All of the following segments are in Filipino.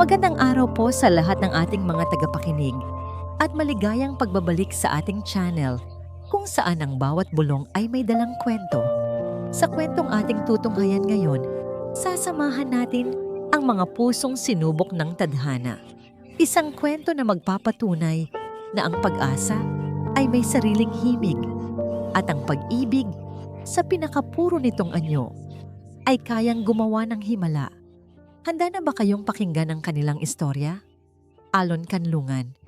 Magandang araw po sa lahat ng ating mga tagapakinig at maligayang pagbabalik sa ating channel kung saan ang bawat bulong ay may dalang kwento. Sa kwentong ating tutunghayan ngayon, sasamahan natin ang mga pusong sinubok ng tadhana. Isang kwento na magpapatunay na ang pag-asa ay may sariling himig at ang pag-ibig sa pinakapuro nitong anyo ay kayang gumawa ng himala. Handa na ba kayong pakinggan ang kanilang istorya? Alon Canlungan.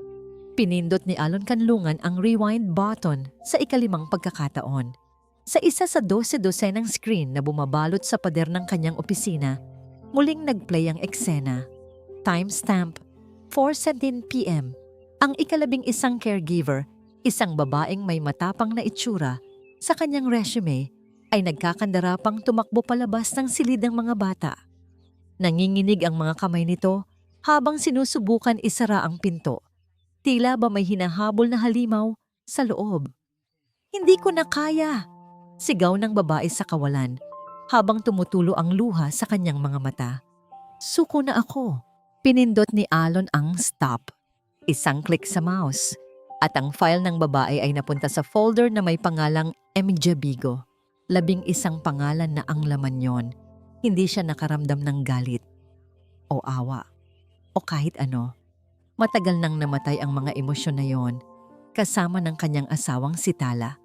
Pinindot ni Alon Canlungan ang rewind button sa ikalimang pagkakataon. Sa isa sa 12-dosenang screen na bumabalot sa pader ng kanyang opisina, muling nagplay ang eksena. Timestamp, 4:17 p.m. Ang ika-11 caregiver, isang babaeng may matapang na itsura, sa kanyang resume ay nagkakandarapang tumakbo palabas ng silid ng mga bata. Nanginginig ang mga kamay nito habang sinusubukan isara ang pinto. Tila ba may hinahabol na halimaw sa loob. "Hindi ko na kaya!" Sigaw ng babae sa kawalan habang tumutulo ang luha sa kanyang mga mata. "Suko na ako." Pinindot ni Alon ang stop. Isang click sa mouse at ang file ng babae ay napunta sa folder na may pangalang MJ Bigo. 11 pangalan na ang laman yon. Hindi siya nakaramdam ng galit o awa o kahit ano. Matagal nang namatay ang mga emosyon na yon kasama ng kanyang asawang si Tala.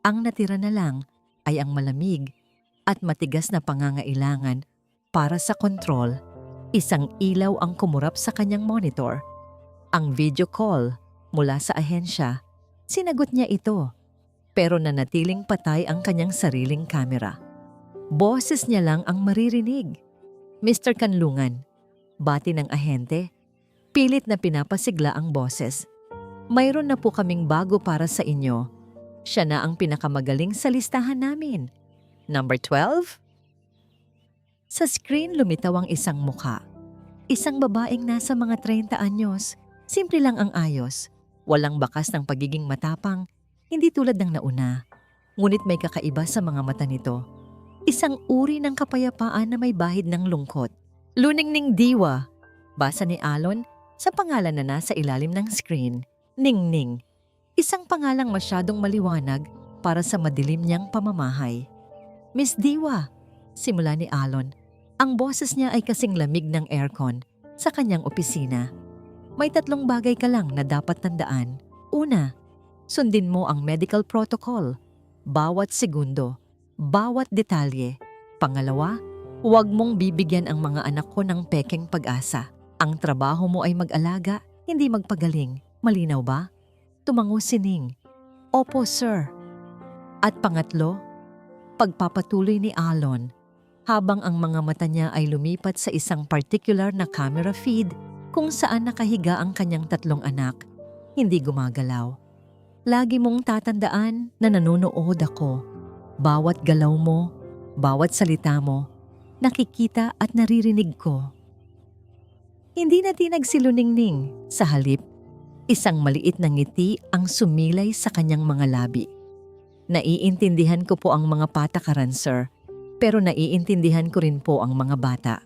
Ang natira na lang ay ang malamig at matigas na pangangailangan para sa kontrol. Isang ilaw ang kumurap sa kanyang monitor. Ang video call mula sa ahensya, sinagot niya ito. Pero nanatiling patay ang kanyang sariling kamera. Boses niya lang ang maririnig. "Mr. Canlungan," bati ng ahente. Pilit na pinapasigla ang boses. "Mayroon na po kaming bago para sa inyo. Siya na ang pinakamagaling sa listahan namin. Number 12? Sa screen lumitaw ang isang mukha. Isang babaeng nasa mga 30 anyos. Simple lang ang ayos. Walang bakas ng pagiging matapang, hindi tulad ng nauna. Ngunit may kakaiba sa mga mata nito. Isang uri ng kapayapaan na may bahid ng lungkot. "Luningning Diwa," basa ni Alon sa pangalan na nasa ilalim ng screen. Ningning. Isang pangalang masyadong maliwanag para sa madilim niyang pamamahay. "Miss Diwa," simula ni Alon. Ang boses niya ay kasing lamig ng aircon sa kanyang opisina. "May 3 bagay ka lang na dapat tandaan. Una, sundin mo ang medical protocol. Bawat segundo, bawat detalye. Pangalawa, huwag mong bibigyan ang mga anak ko ng pekeng pag-asa. Ang trabaho mo ay mag-alaga, hindi magpagaling. Malinaw ba?" Tumango si Ning. "Opo, sir." At pangatlo, pagpapatuloy ni Alon habang ang mga mata niya ay lumipat sa isang particular na camera feed kung saan nakahiga ang kanyang 3 anak. Hindi gumagalaw. "Lagi mong tatandaan na nanonood ako. Bawat galaw mo, bawat salita mo, nakikita at naririnig ko." Hindi natinag si Luningning. Sa halip, isang maliit na ngiti ang sumilay sa kanyang mga labi. "Naiintindihan ko po ang mga patakaran, sir, pero naiintindihan ko rin po ang mga bata."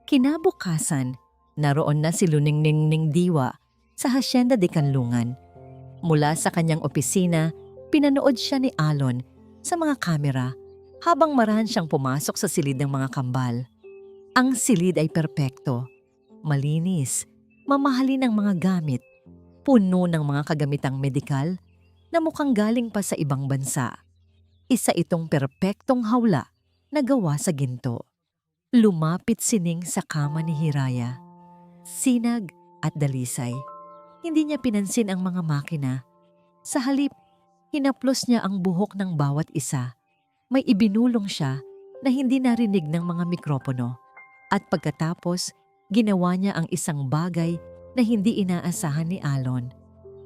Kinabukasan, naroon na si Luningning Diwa sa Hacienda de Canlungan. Mula sa kanyang opisina, pinanood siya ni Alon sa mga kamera habang marahan siyang pumasok sa silid ng mga kambal. Ang silid ay perpekto, malinis, mamahalin ang mga gamit, puno ng mga kagamitang medikal na mukhang galing pa sa ibang bansa. Isa itong perpektong hawla na gawa sa ginto. Lumapit si Ning sa kama ni Hiraya. Sinag at dalisay. Hindi niya pinansin ang mga makina. Sa halip, hinaplos niya ang buhok ng bawat isa. May ibinulong siya na hindi narinig ng mga mikropono. At pagkatapos, ginawa niya ang isang bagay na hindi inaasahan ni Alon.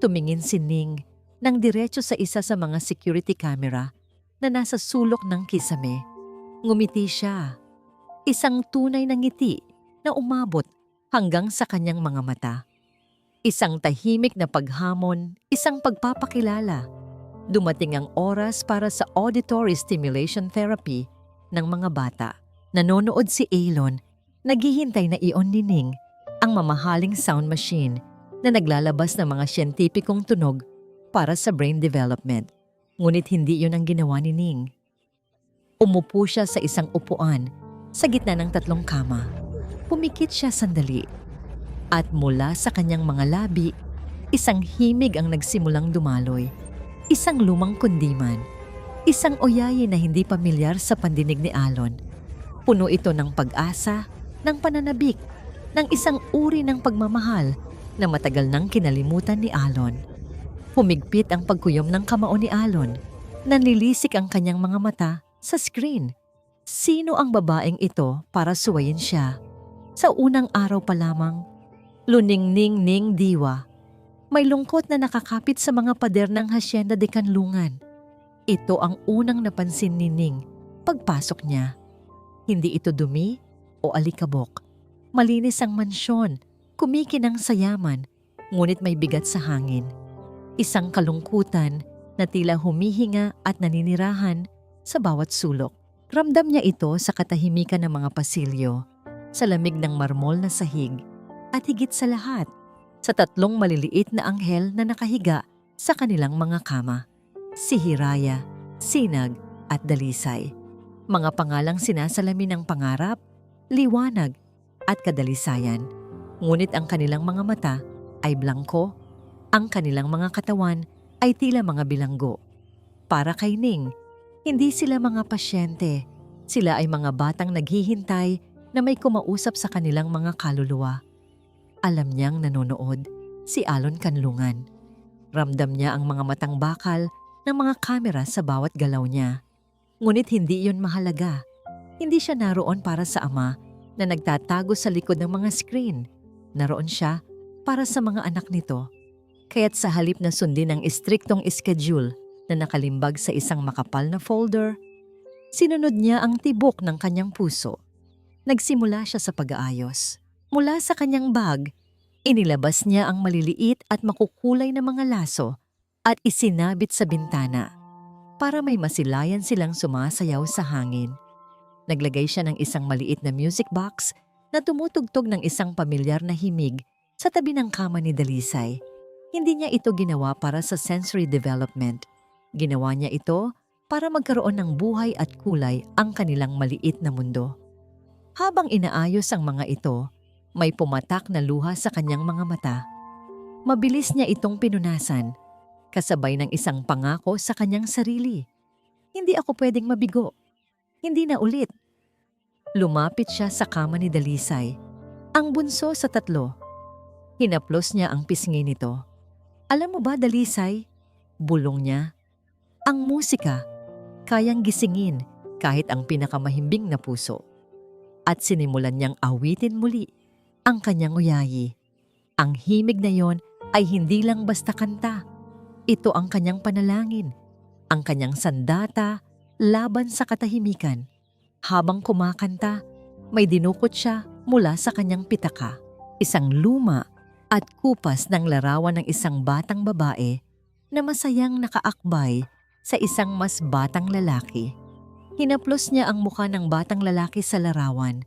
Tumingin si Ning nang diretso sa isa sa mga security camera na nasa sulok ng kisame. Ngumiti siya. Isang tunay na ngiti na umabot hanggang sa kanyang mga mata. Isang tahimik na paghamon, isang pagpapakilala. Dumating ang oras para sa auditory stimulation therapy ng mga bata. Nanonood si Alon, naghihintay na iyon ni Ning ang mamahaling sound machine na naglalabas ng mga siyentipikong tunog para sa brain development. Ngunit hindi yun ang ginawa ni Ning. Umupo siya sa isang upuan sa gitna ng 3 kama. Pumikit siya sandali. At mula sa kanyang mga labi, isang himig ang nagsimulang dumaloy. Isang lumang kundiman. Isang oyayi na hindi pamilyar sa pandinig ni Alon. Puno ito ng pag-asa, ng pananabik, ng isang uri ng pagmamahal na matagal nang kinalimutan ni Alon. Humigpit ang pagkuyom ng kamao ni Alon. Nanlilisik ang kanyang mga mata sa screen. Sino ang babaeng ito para suwayin siya? Sa unang araw pa lamang, luningning-ning diwa. May lungkot na nakakapit sa mga pader ng Hacienda de Canlungan. Ito ang unang napansin ni Ning pagpasok niya. Hindi ito dumi o alikabok. Malinis ang mansyon, kumikinang sa yaman, ngunit may bigat sa hangin. Isang kalungkutan na tila humihinga at naninirahan sa bawat sulok. Ramdam niya ito sa katahimikan ng mga pasilyo, sa lamig ng marmol na sahig, at higit sa lahat, sa 3 maliliit na anghel na nakahiga sa kanilang mga kama. Si Hiraya, Sinag, at Dalisay. Mga pangalang sinasalamin ng pangarap, liwanag, at kadalisayan. Ngunit ang kanilang mga mata ay blangko, ang kanilang mga katawan ay tila mga bilanggo. Para kay Ning, hindi sila mga pasyente. Sila ay mga batang naghihintay na may kumausap sa kanilang mga kaluluwa. Alam niyang nanonood si Alon Canlungan. Ramdam niya ang mga matang bakal ng mga kamera sa bawat galaw niya. Ngunit hindi iyon mahalaga. Hindi siya naroon para sa ama na nagtatago sa likod ng mga screen. Naroon siya para sa mga anak nito. Kaya't sa halip na sundin ang istriktong schedule na nakalimbag sa isang makapal na folder, sinunod niya ang tibok ng kanyang puso. Nagsimula siya sa pag-aayos. Mula sa kanyang bag, inilabas niya ang maliliit at makukulay na mga laso at isinabit sa bintana para may masilayan silang sumasayaw sa hangin. Naglagay siya ng isang maliit na music box na tumutugtog ng isang pamilyar na himig sa tabi ng kama ni Dalisay. Hindi niya ito ginawa para sa sensory development. Ginawa niya ito para magkaroon ng buhay at kulay ang kanilang maliit na mundo. Habang inaayos ang mga ito, may pumatak na luha sa kanyang mga mata. Mabilis niya itong pinunasan, kasabay ng isang pangako sa kanyang sarili. Hindi ako pwedeng mabigo. Hindi na ulit. Lumapit siya sa kama ni Dalisay, ang bunso sa 3. Hinaplos niya ang pisngi nito. Alam mo ba, Dalisay? Bulong niya. Ang musika, kayang gisingin kahit ang pinakamahimbing na puso. At sinimulan niyang awitin muli ang kanyang uyayi. Ang himig na yon ay hindi lang basta kanta. Ito ang kanyang panalangin, ang kanyang sandata laban sa katahimikan. Habang kumakanta, may dinukot siya mula sa kanyang pitaka. Isang luma at kupas ng larawan ng isang batang babae na masayang nakaakbay sa isang mas batang lalaki. Hinaplos niya ang mukha ng batang lalaki sa larawan.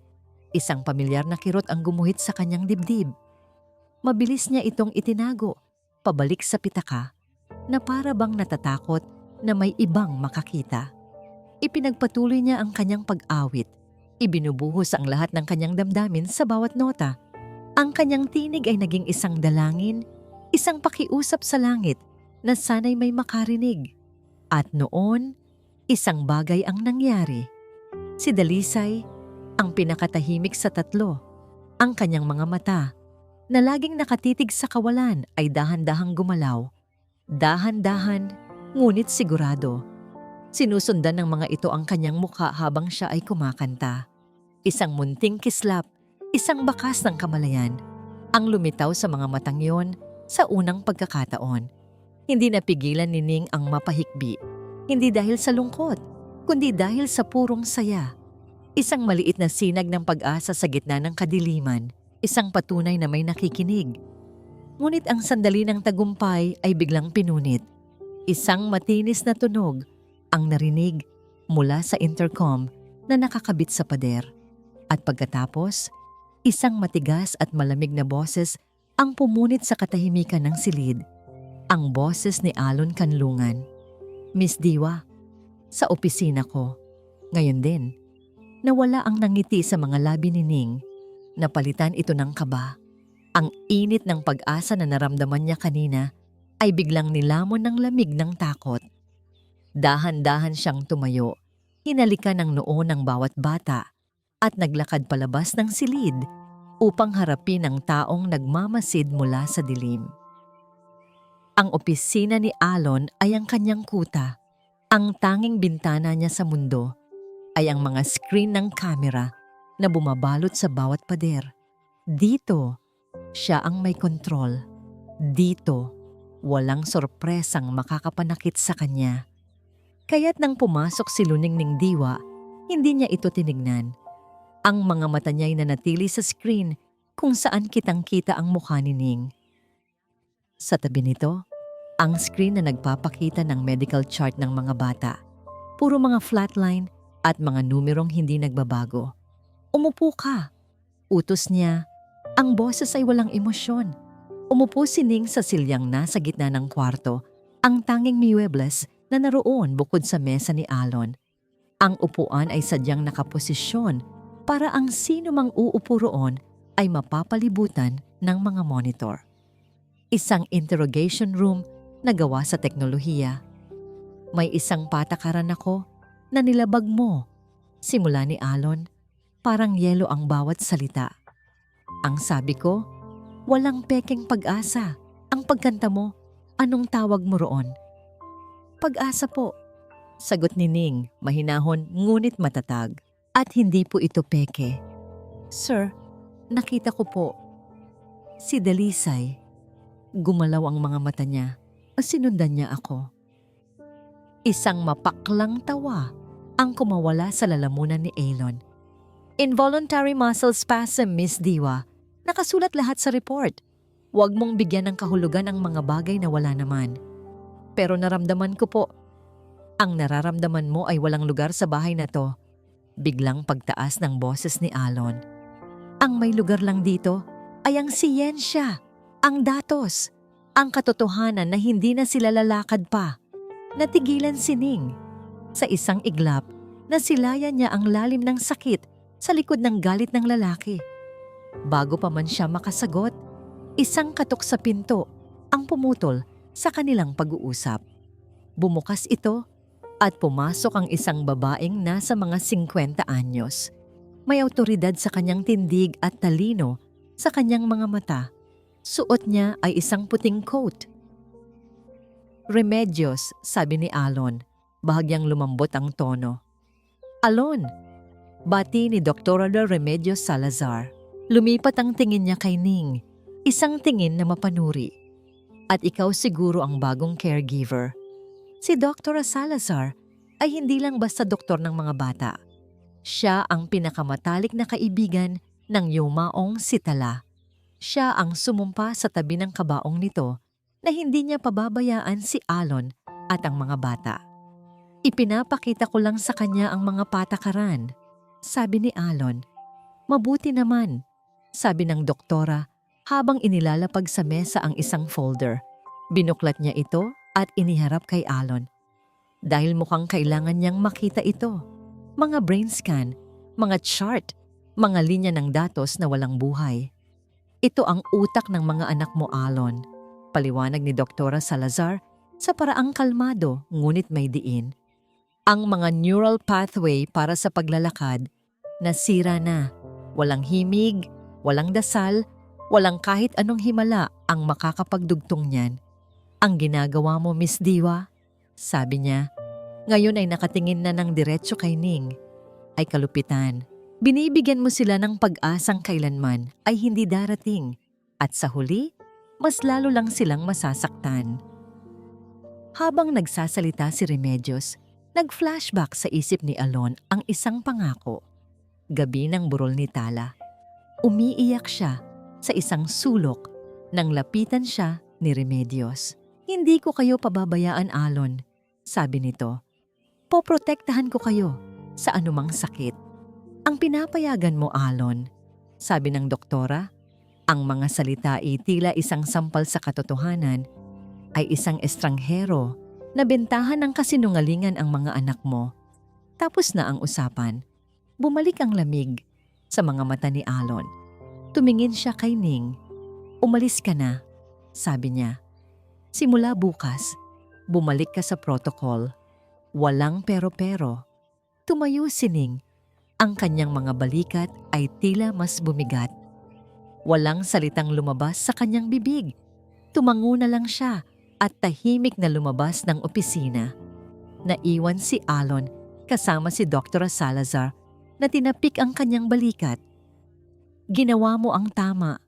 Isang pamilyar na kirot ang gumuhit sa kanyang dibdib. Mabilis niya itong itinago, pabalik sa pitaka, na para bang natatakot na may ibang makakita. Ipinagpatuloy niya ang kanyang pag-awit. Ibinubuhos ang lahat ng kanyang damdamin sa bawat nota. Ang kanyang tinig ay naging isang dalangin, isang pakiusap sa langit na sana'y may makarinig. At noon, isang bagay ang nangyari. Si Dalisay, ang pinakatahimik sa 3, ang kanyang mga mata, na laging nakatitig sa kawalan ay dahan-dahang gumalaw. Dahan-dahan, ngunit sigurado. Sinusundan ng mga ito ang kanyang mukha habang siya ay kumakanta. Isang munting kislap, isang bakas ng kamalayan, ang lumitaw sa mga matang yon sa unang pagkakataon. Hindi napigilan ni Ning ang mapahikbi. Hindi dahil sa lungkot, kundi dahil sa purong saya. Isang maliit na sinag ng pag-asa sa gitna ng kadiliman, isang patunay na may nakikinig. Ngunit ang sandali ng tagumpay ay biglang pinunit. Isang matinis na tunog ang narinig mula sa intercom na nakakabit sa pader. At pagkatapos, Isang matigas at malamig na boses ang pumunit sa katahimikan ng silid. Ang boses ni Alon Kanlungan. Miss Diwa, sa opisina ko. Ngayon din, nawala ang nangiti sa mga labi ni Ning. Napalitan ito ng kaba. Ang init ng pag-asa na naramdaman niya kanina ay biglang nilamon ng lamig ng takot. Dahan-dahan siyang tumayo, hinalikan ng noo ng bawat bata at naglakad palabas ng silid upang harapin ang taong nagmamasid mula sa dilim. Ang opisina ni Alon ay ang kanyang kuta. Ang tanging bintana niya sa mundo ay ang mga screen ng kamera na bumabalot sa bawat pader. Dito, siya ang may kontrol. Dito, walang sorpresang makakapanakit sa kanya. Kaya't nang pumasok si Luningning Diwa, hindi niya ito tinignan. Ang mga mata niya'y nanatili sa screen kung saan kitang-kita ang mukha ni Ning. Sa tabi nito, ang screen na nagpapakita ng medical chart ng mga bata. Puro mga flatline at mga numerong hindi nagbabago. Umupo ka. Utos niya. Ang boses ay walang emosyon. Umupo si Ning sa silyang nasa gitna ng kwarto, ang tanging muebles na naroon bukod sa mesa ni Alon. Ang upuan ay sadyang nakaposisyon para ang sino mang uupo roon ay mapapalibutan ng mga monitor. Isang interrogation room na gawa sa teknolohiya. May isang patakaran ako na nilabag mo. Simula ni Alon, parang yelo ang bawat salita. Ang sabi ko, walang pekeng pag-asa. Ang pagkanta mo, anong tawag mo roon? Pag-asa po, sagot ni Ning, mahinahon ngunit matatag. At hindi po ito peke. Sir, nakita ko po. Si Dalisay. Gumalaw ang mga mata niya. Sinundan niya ako. Isang mapaklang tawa ang kumawala sa lalamunan ni Alon. Involuntary muscle spasm, Miss Diwa. Nakasulat lahat sa report. Huwag mong bigyan ng kahulugan ang mga bagay na wala naman. Pero naramdaman ko po. Ang nararamdaman mo ay walang lugar sa bahay na to. Biglang pagtaas ng boses ni Alon. Ang may lugar lang dito ay ang siyensya, ang datos, ang katotohanan na hindi na sila lalakad pa. Natigilan si Ning. Sa isang iglap, nasilayan niya ang lalim ng sakit sa likod ng galit ng lalaki. Bago pa man siya makasagot, isang katok sa pinto ang pumutol sa kanilang pag-uusap. Bumukas ito at pumasok ang isang babaeng nasa mga 50 anyos. May awtoridad sa kanyang tindig at talino sa kanyang mga mata. Suot niya ay isang puting coat. Remedios, sabi ni Alon, bahagyang lumambot ang tono. Alon, bati ni Dr. Remedios Salazar. Lumipat ang tingin niya kay Ning, isang tingin na mapanuri. At ikaw siguro ang bagong caregiver. Si Dr. Salazar ay hindi lang basta doktor ng mga bata. Siya ang pinakamatalik na kaibigan ng yumaong si Tala. Siya ang sumumpa sa tabi ng kabaong nito na hindi niya pababayaan si Alon at ang mga bata. Ipinapakita ko lang sa kanya ang mga patakaran, sabi ni Alon. Mabuti naman, sabi ng doktora habang inilalapag sa mesa ang isang folder. Binuklat niya ito at iniharap kay Alon. Dahil mukhang kailangan niyang makita ito. Mga brain scan, mga chart, mga linya ng datos na walang buhay. Ito ang utak ng mga anak mo, Alon. Paliwanag ni Dr. Salazar sa paraang kalmado ngunit may diin. Ang mga neural pathway para sa paglalakad, nasira na. Walang himig, walang dasal, walang kahit anong himala ang makakapagdugtong niyan. Ang ginagawa mo, Miss Diwa, sabi niya, ngayon ay nakatingin na ng diretso kay Ning, ay kalupitan. Binibigyan mo sila ng pag-asang kailanman ay hindi darating at sa huli, mas lalo lang silang masasaktan. Habang nagsasalita si Remedios, nag-flashback sa isip ni Alon ang isang pangako. Gabi ng burol ni Tala. Umiiyak siya sa isang sulok nang lapitan siya ni Remedios. Hindi ko kayo pababayaan, Alon, sabi nito. Poprotektahan ko kayo sa anumang sakit. Ang pinapayagan mo, Alon, sabi ng doktora. Ang mga salita ay tila isang sampal sa katotohanan, ay isang estranghero na bentahan ng kasinungalingan ang mga anak mo. Tapos na ang usapan. Bumalik ang lamig sa mga mata ni Alon. Tumingin siya kay Ning. Umalis ka na, sabi niya. Simula bukas, bumalik ka sa protocol. Walang pero-pero. Tumayo si Ning. Ang kanyang mga balikat ay tila mas bumigat. Walang salitang lumabas sa kanyang bibig. Tumango na lang siya at tahimik na lumabas ng opisina. Naiwan si Alon kasama si Dr. Salazar na tinapik ang kanyang balikat. Ginawa mo ang tama.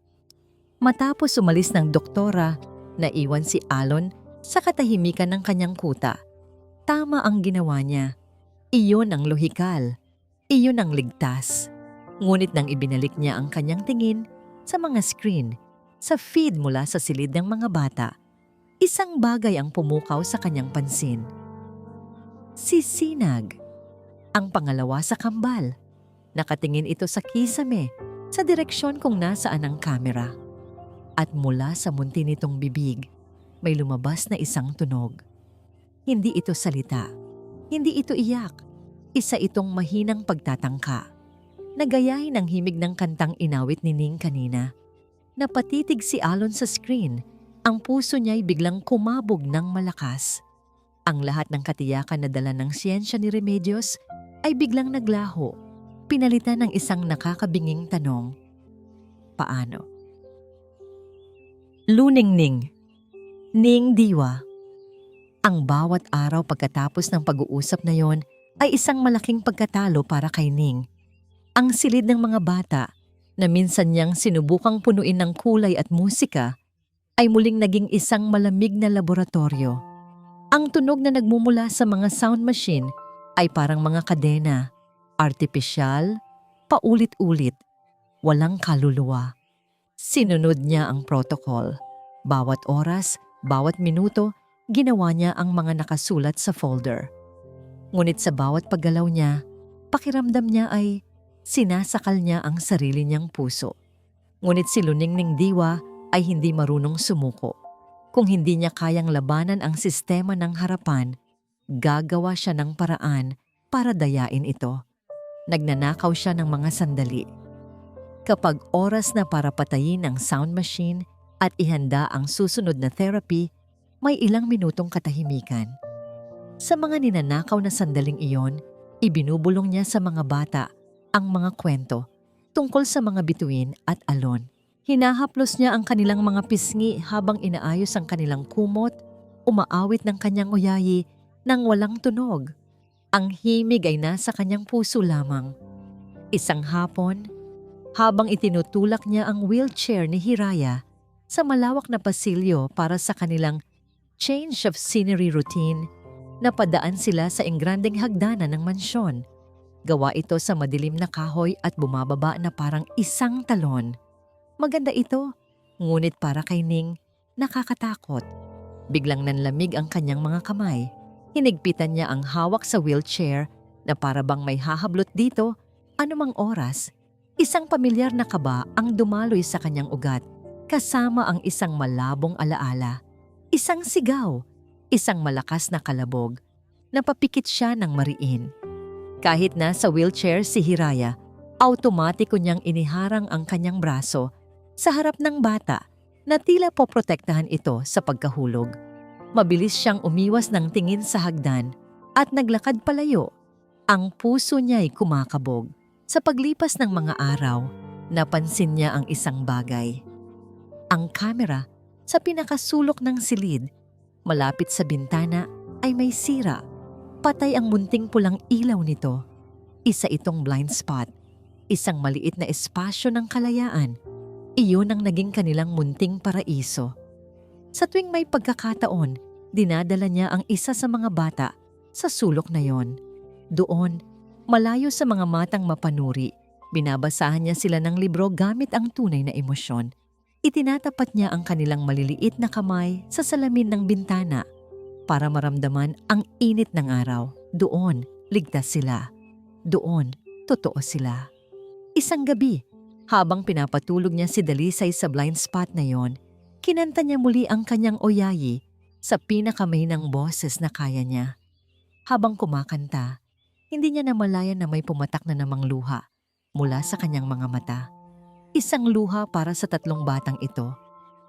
Matapos umalis ng doktora, naiwan si Alon sa katahimikan ng kanyang kuta. Tama ang ginawa niya. Iyon ang lohikal. Iyon ang ligtas. Ngunit nang ibinalik niya ang kanyang tingin sa mga screen, sa feed mula sa silid ng mga bata, isang bagay ang pumukaw sa kanyang pansin. Si Sinag, ang pangalawa sa kambal. Nakatingin ito sa kisame, sa direksyon kung nasaan ang kamera. At mula sa munti nitong bibig, may lumabas na isang tunog. Hindi ito salita. Hindi ito iyak. Isa itong mahinang pagtatangka. Nagayahin ang himig ng kantang inawit ni Ning kanina. Napatitig si Alon sa screen. Ang puso niya'y biglang kumabog ng malakas. Ang lahat ng katiyakan na dala ng siyensya ni Remedios ay biglang naglaho. Pinalitan ng isang nakakabinging tanong. Paano? Luning Ning. Ning Diwa. Ang bawat araw pagkatapos ng pag-uusap na yon ay isang malaking pagkatalo para kay Ning. Ang silid ng mga bata na minsan niyang sinubukang punuin ng kulay at musika ay muling naging isang malamig na laboratorio. Ang tunog na nagmumula sa mga sound machine ay parang mga kadena, artipisyal, paulit-ulit, walang kaluluwa. Sinunod niya ang protocol. Bawat oras, bawat minuto, ginawa niya ang mga nakasulat sa folder. Ngunit sa bawat paggalaw niya, pakiramdam niya ay sinasakal niya ang sarili niyang puso. Ngunit si Luningning Diwa ay hindi marunong sumuko. Kung hindi niya kayang labanan ang sistema ng harapan, gagawa siya ng paraan para dayain ito. Nagnanakaw siya ng mga sandali. Kapag oras na para patayin ang sound machine at ihanda ang susunod na therapy, may ilang minutong katahimikan. Sa mga ninanakaw na sandaling iyon, ibinubulong niya sa mga bata ang mga kwento tungkol sa mga bituin at alon. Hinahaplos niya ang kanilang mga pisngi habang inaayos ang kanilang kumot, umaawit ng kanyang uyayi nang walang tunog. Ang himig ay nasa kanyang puso lamang. Isang hapon, habang itinutulak niya ang wheelchair ni Hiraya sa malawak na pasilyo para sa kanilang change of scenery routine, napadaan sila sa engrandeng hagdanan ng mansyon. Gawa ito sa madilim na kahoy at bumababa na parang isang talon. Maganda ito, ngunit para kay Ning, nakakatakot. Biglang nanlamig ang kanyang mga kamay. Hinigpitan niya ang hawak sa wheelchair na para bang may hahablot dito anumang oras. Isang pamilyar na kaba ang dumaloy sa kanyang ugat, kasama ang isang malabong alaala. Isang sigaw, isang malakas na kalabog. Napapikit siya ng mariin. Kahit na sa wheelchair si Hiraya, automatiko niyang iniharang ang kanyang braso sa harap ng bata na tila poprotektahan ito sa pagkahulog. Mabilis siyang umiwas ng tingin sa hagdan at naglakad palayo. Ang puso niya'y kumakabog. Sa paglipas ng mga araw, napansin niya ang isang bagay. Ang kamera sa pinakasulok ng silid, malapit sa bintana, ay may sira. Patay ang munting pulang ilaw nito. Isa itong blind spot, isang maliit na espasyo ng kalayaan. Iyon ang naging kanilang munting paraiso. Sa tuwing may pagkakataon, dinadala niya ang isa sa mga bata sa sulok na yon. Doon, malayo sa mga matang mapanuri, binabasahan niya sila ng libro gamit ang tunay na emosyon. Itinatapat niya ang kanilang maliliit na kamay sa salamin ng bintana para maramdaman ang init ng araw. Doon, ligtas sila. Doon, totoo sila. Isang gabi, Habang pinapatulog niya si Dalisay sa blind spot na yon, kinanta niya muli ang kanyang oyayi sa pinakamahinang boses na kaya niya. Habang kumakanta, hindi niya namalayan na may pumatak na namang luha mula sa kanyang mga mata. Isang luha para sa 3 batang ito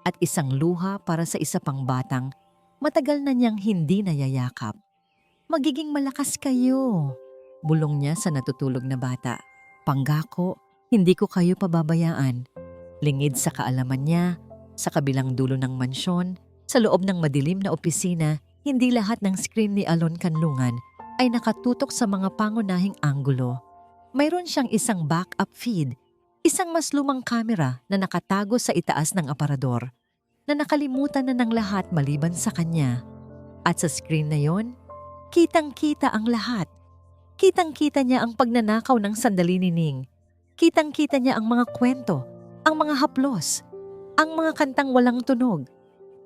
at isang luha para sa isa pang batang matagal na niyang hindi nayayakap. "Magiging malakas kayo," bulong niya sa natutulog na bata. "Pangako, hindi ko kayo pababayaan." Lingid sa kaalaman niya, sa kabilang dulo ng mansyon, sa loob ng madilim na opisina, hindi lahat ng screen ni Alon Kanlungan ay nakatutok sa mga pangunahing anggulo. Mayroon siyang isang backup feed, isang mas lumang kamera na nakatago sa itaas ng aparador, na nakalimutan na ng lahat maliban sa kanya. At sa screen na yon, kitang-kita ang lahat. Kitang-kita niya ang pagnanakaw ng sandali ni Ning. Kitang-kita niya ang mga kwento, ang mga haplos, ang mga kantang walang tunog.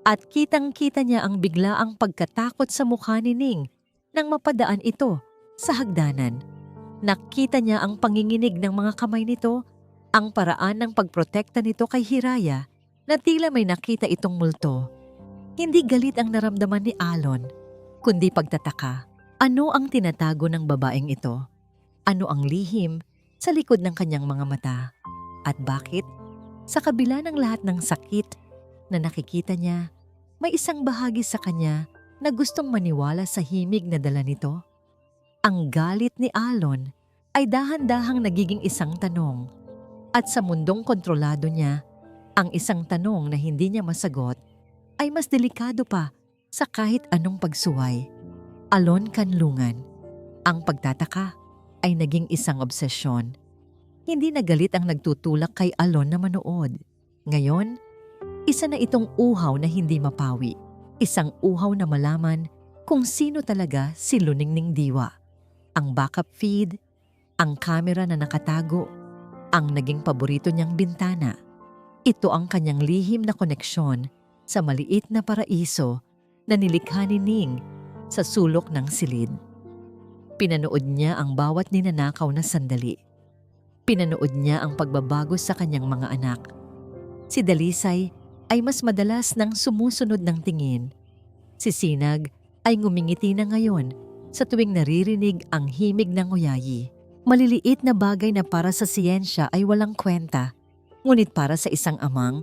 At kitang-kita niya ang biglaang pagkatakot sa mukha ni Ning nang mapadaan ito sa hagdanan. Nakita niya ang panginginig ng mga kamay nito, ang paraan ng pagprotekta nito kay Hiraya na tila may nakita itong multo. Hindi galit ang naramdaman ni Alon, kundi pagtataka. Ano ang tinatago ng babaeng ito? Ano ang lihim sa likod ng kanyang mga mata? At bakit, sa kabila ng lahat ng sakit na nakikita niya, may isang bahagi sa kanya na gustong maniwala sa himig na dala nito? Ang galit ni Alon ay dahan-dahang nagiging isang tanong. At sa mundong kontrolado niya, ang isang tanong na hindi niya masagot ay mas delikado pa sa kahit anong pagsuway. Alon Kanlungan. Ang pagtataka ay naging isang obsesyon. Hindi na galit ang nagtutulak kay Alon na manood. Ngayon, isa na itong uhaw na hindi mapawi. Isang uhaw na malaman kung sino talaga si Luningning Diwa. Ang backup feed, ang kamera na nakatago, ang naging paborito niyang bintana. Ito ang kanyang lihim na koneksyon sa maliit na paraiso na nilikha ni Ning sa sulok ng silid. Pinanood niya ang bawat ninanakaw na sandali. Pinanood niya ang pagbabago sa kanyang mga anak. Si Dalisay ay mas madalas nang sumusunod ng tingin. Si Sinag ay ngumingiti na ngayon sa tuwing naririnig ang himig ng oyayi. Maliliit na bagay na para sa siyensya ay walang kwenta. Ngunit para sa isang amang,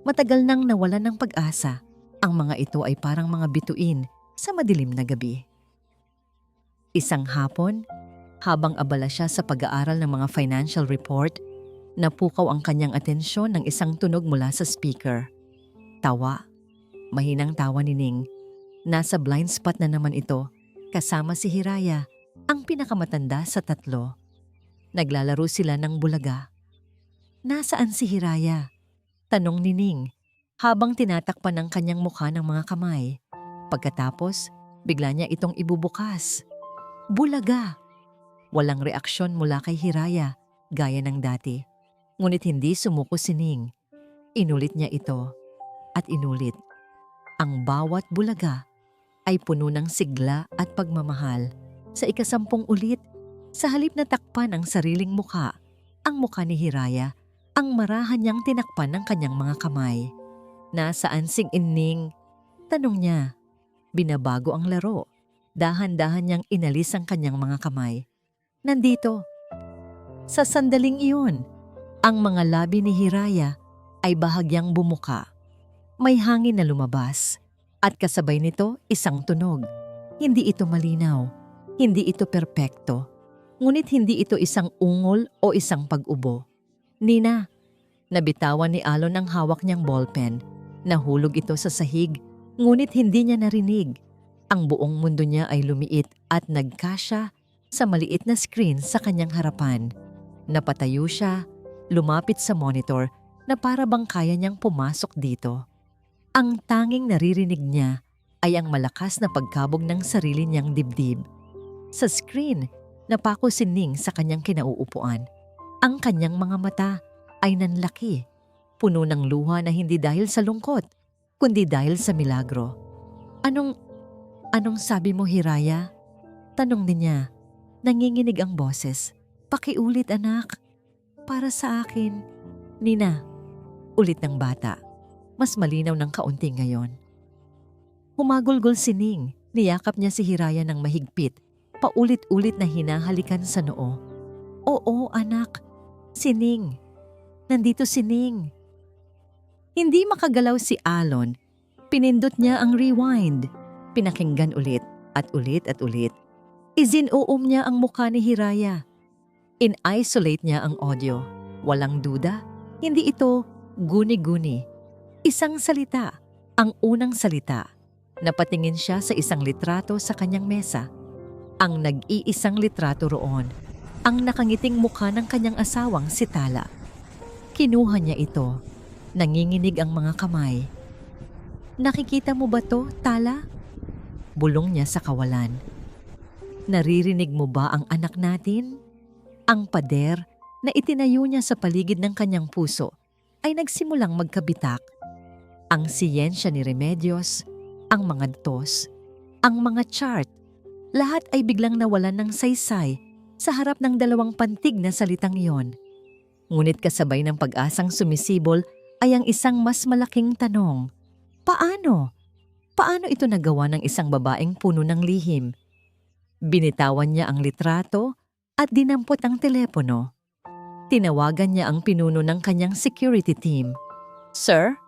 matagal nang nawalan ng pag-asa. Ang mga ito ay parang mga bituin sa madilim na gabi. Isang hapon, habang abala siya sa pag-aaral ng mga financial report, napukaw ang kanyang atensyon ng isang tunog mula sa speaker. Tawa. Mahinang tawa ni Ning. Nasa blind spot na naman ito, kasama si Hiraya, ang pinakamatanda sa 3. Naglalaro sila ng bulaga. "Nasaan si Hiraya?" tanong ni Ning, habang tinatakpan ng kanyang mukha ng mga kamay. Pagkatapos, bigla niya itong ibubukas. Bulaga! Walang reaksyon mula kay Hiraya, gaya ng dati. Ngunit hindi sumuko si Ning. Inulit niya ito at inulit. Ang bawat bulaga ay puno ng sigla at pagmamahal. Sa 10 ulit, sa halip na takpan ang sariling mukha, ang mukha ni Hiraya, ang marahan niyang tinakpan ng kanyang mga kamay. "Nasaan si Ning?" tanong niya. Binabago ang laro. Dahan-dahan niyang inalis ang kanyang mga kamay. "Nandito." Sa sandaling iyon, ang mga labi ni Hiraya ay bahagyang bumuka. May hangin na lumabas at kasabay nito isang tunog. Hindi ito malinaw, hindi ito perpekto, ngunit hindi ito isang ungol o isang pag-ubo. "Nina." Nabitawan ni Alon ang hawak niyang ballpen. Nahulog ito sa sahig, ngunit hindi niya narinig. Ang buong mundo niya ay lumiit at nagkasya sa maliit na screen sa kanyang harapan. Napatayo siya, lumapit sa monitor na para bang kaya niyang pumasok dito. Ang tanging naririnig niya ay ang malakas na pagkabog ng sarili niyang dibdib. Sa screen, napako si Ning sa kanyang kinauupuan. Ang kanyang mga mata ay nanlaki, puno ng luha na hindi dahil sa lungkot, kundi dahil sa milagro. Anong sabi mo, Hiraya?" tanong din niya. Nanginginig ang boses. "Pakiulit, anak." "Para sa akin, Nina, ulit ng bata. Mas malinaw ng kaunti ngayon. Humagulgol si Ning. Niyakap niya si Hiraya ng mahigpit. Paulit-ulit na hinahalikan sa noo. Oo, anak. Si Ning. Nandito si Ning. Hindi makagalaw si Alon. Pinindot niya ang rewind. Pinakinggan ulit at ulit at ulit. Izinuom niya ang mukha ni Hiraya. In-isolate niya ang audio. Walang duda, hindi ito guni-guni. Isang salita, ang unang salita. Napatingin siya sa isang litrato sa kanyang mesa. Ang nag-iisang litrato roon, ang nakangiting mukha ng kanyang asawang si Tala. Kinuha niya ito. Nanginginig ang mga kamay. Nakikita mo ba to, Tala? Bulong niya sa kawalan. Naririnig mo ba ang anak natin? Ang pader na itinayo niya sa paligid ng kanyang puso ay nagsimulang magkabitak. Ang siyensya ni Remedios, ang mga datos, ang mga chart, lahat ay biglang nawalan ng saysay sa harap ng dalawang pantig na salitang iyon. Ngunit kasabay ng pag-asang sumisibol ay ang isang mas malaking tanong. Paano? Paano ito nagawa ng isang babaeng puno ng lihim? Binitawan niya ang litrato at dinampot ang telepono. Tinawagan niya ang pinuno ng kanyang security team. Sir?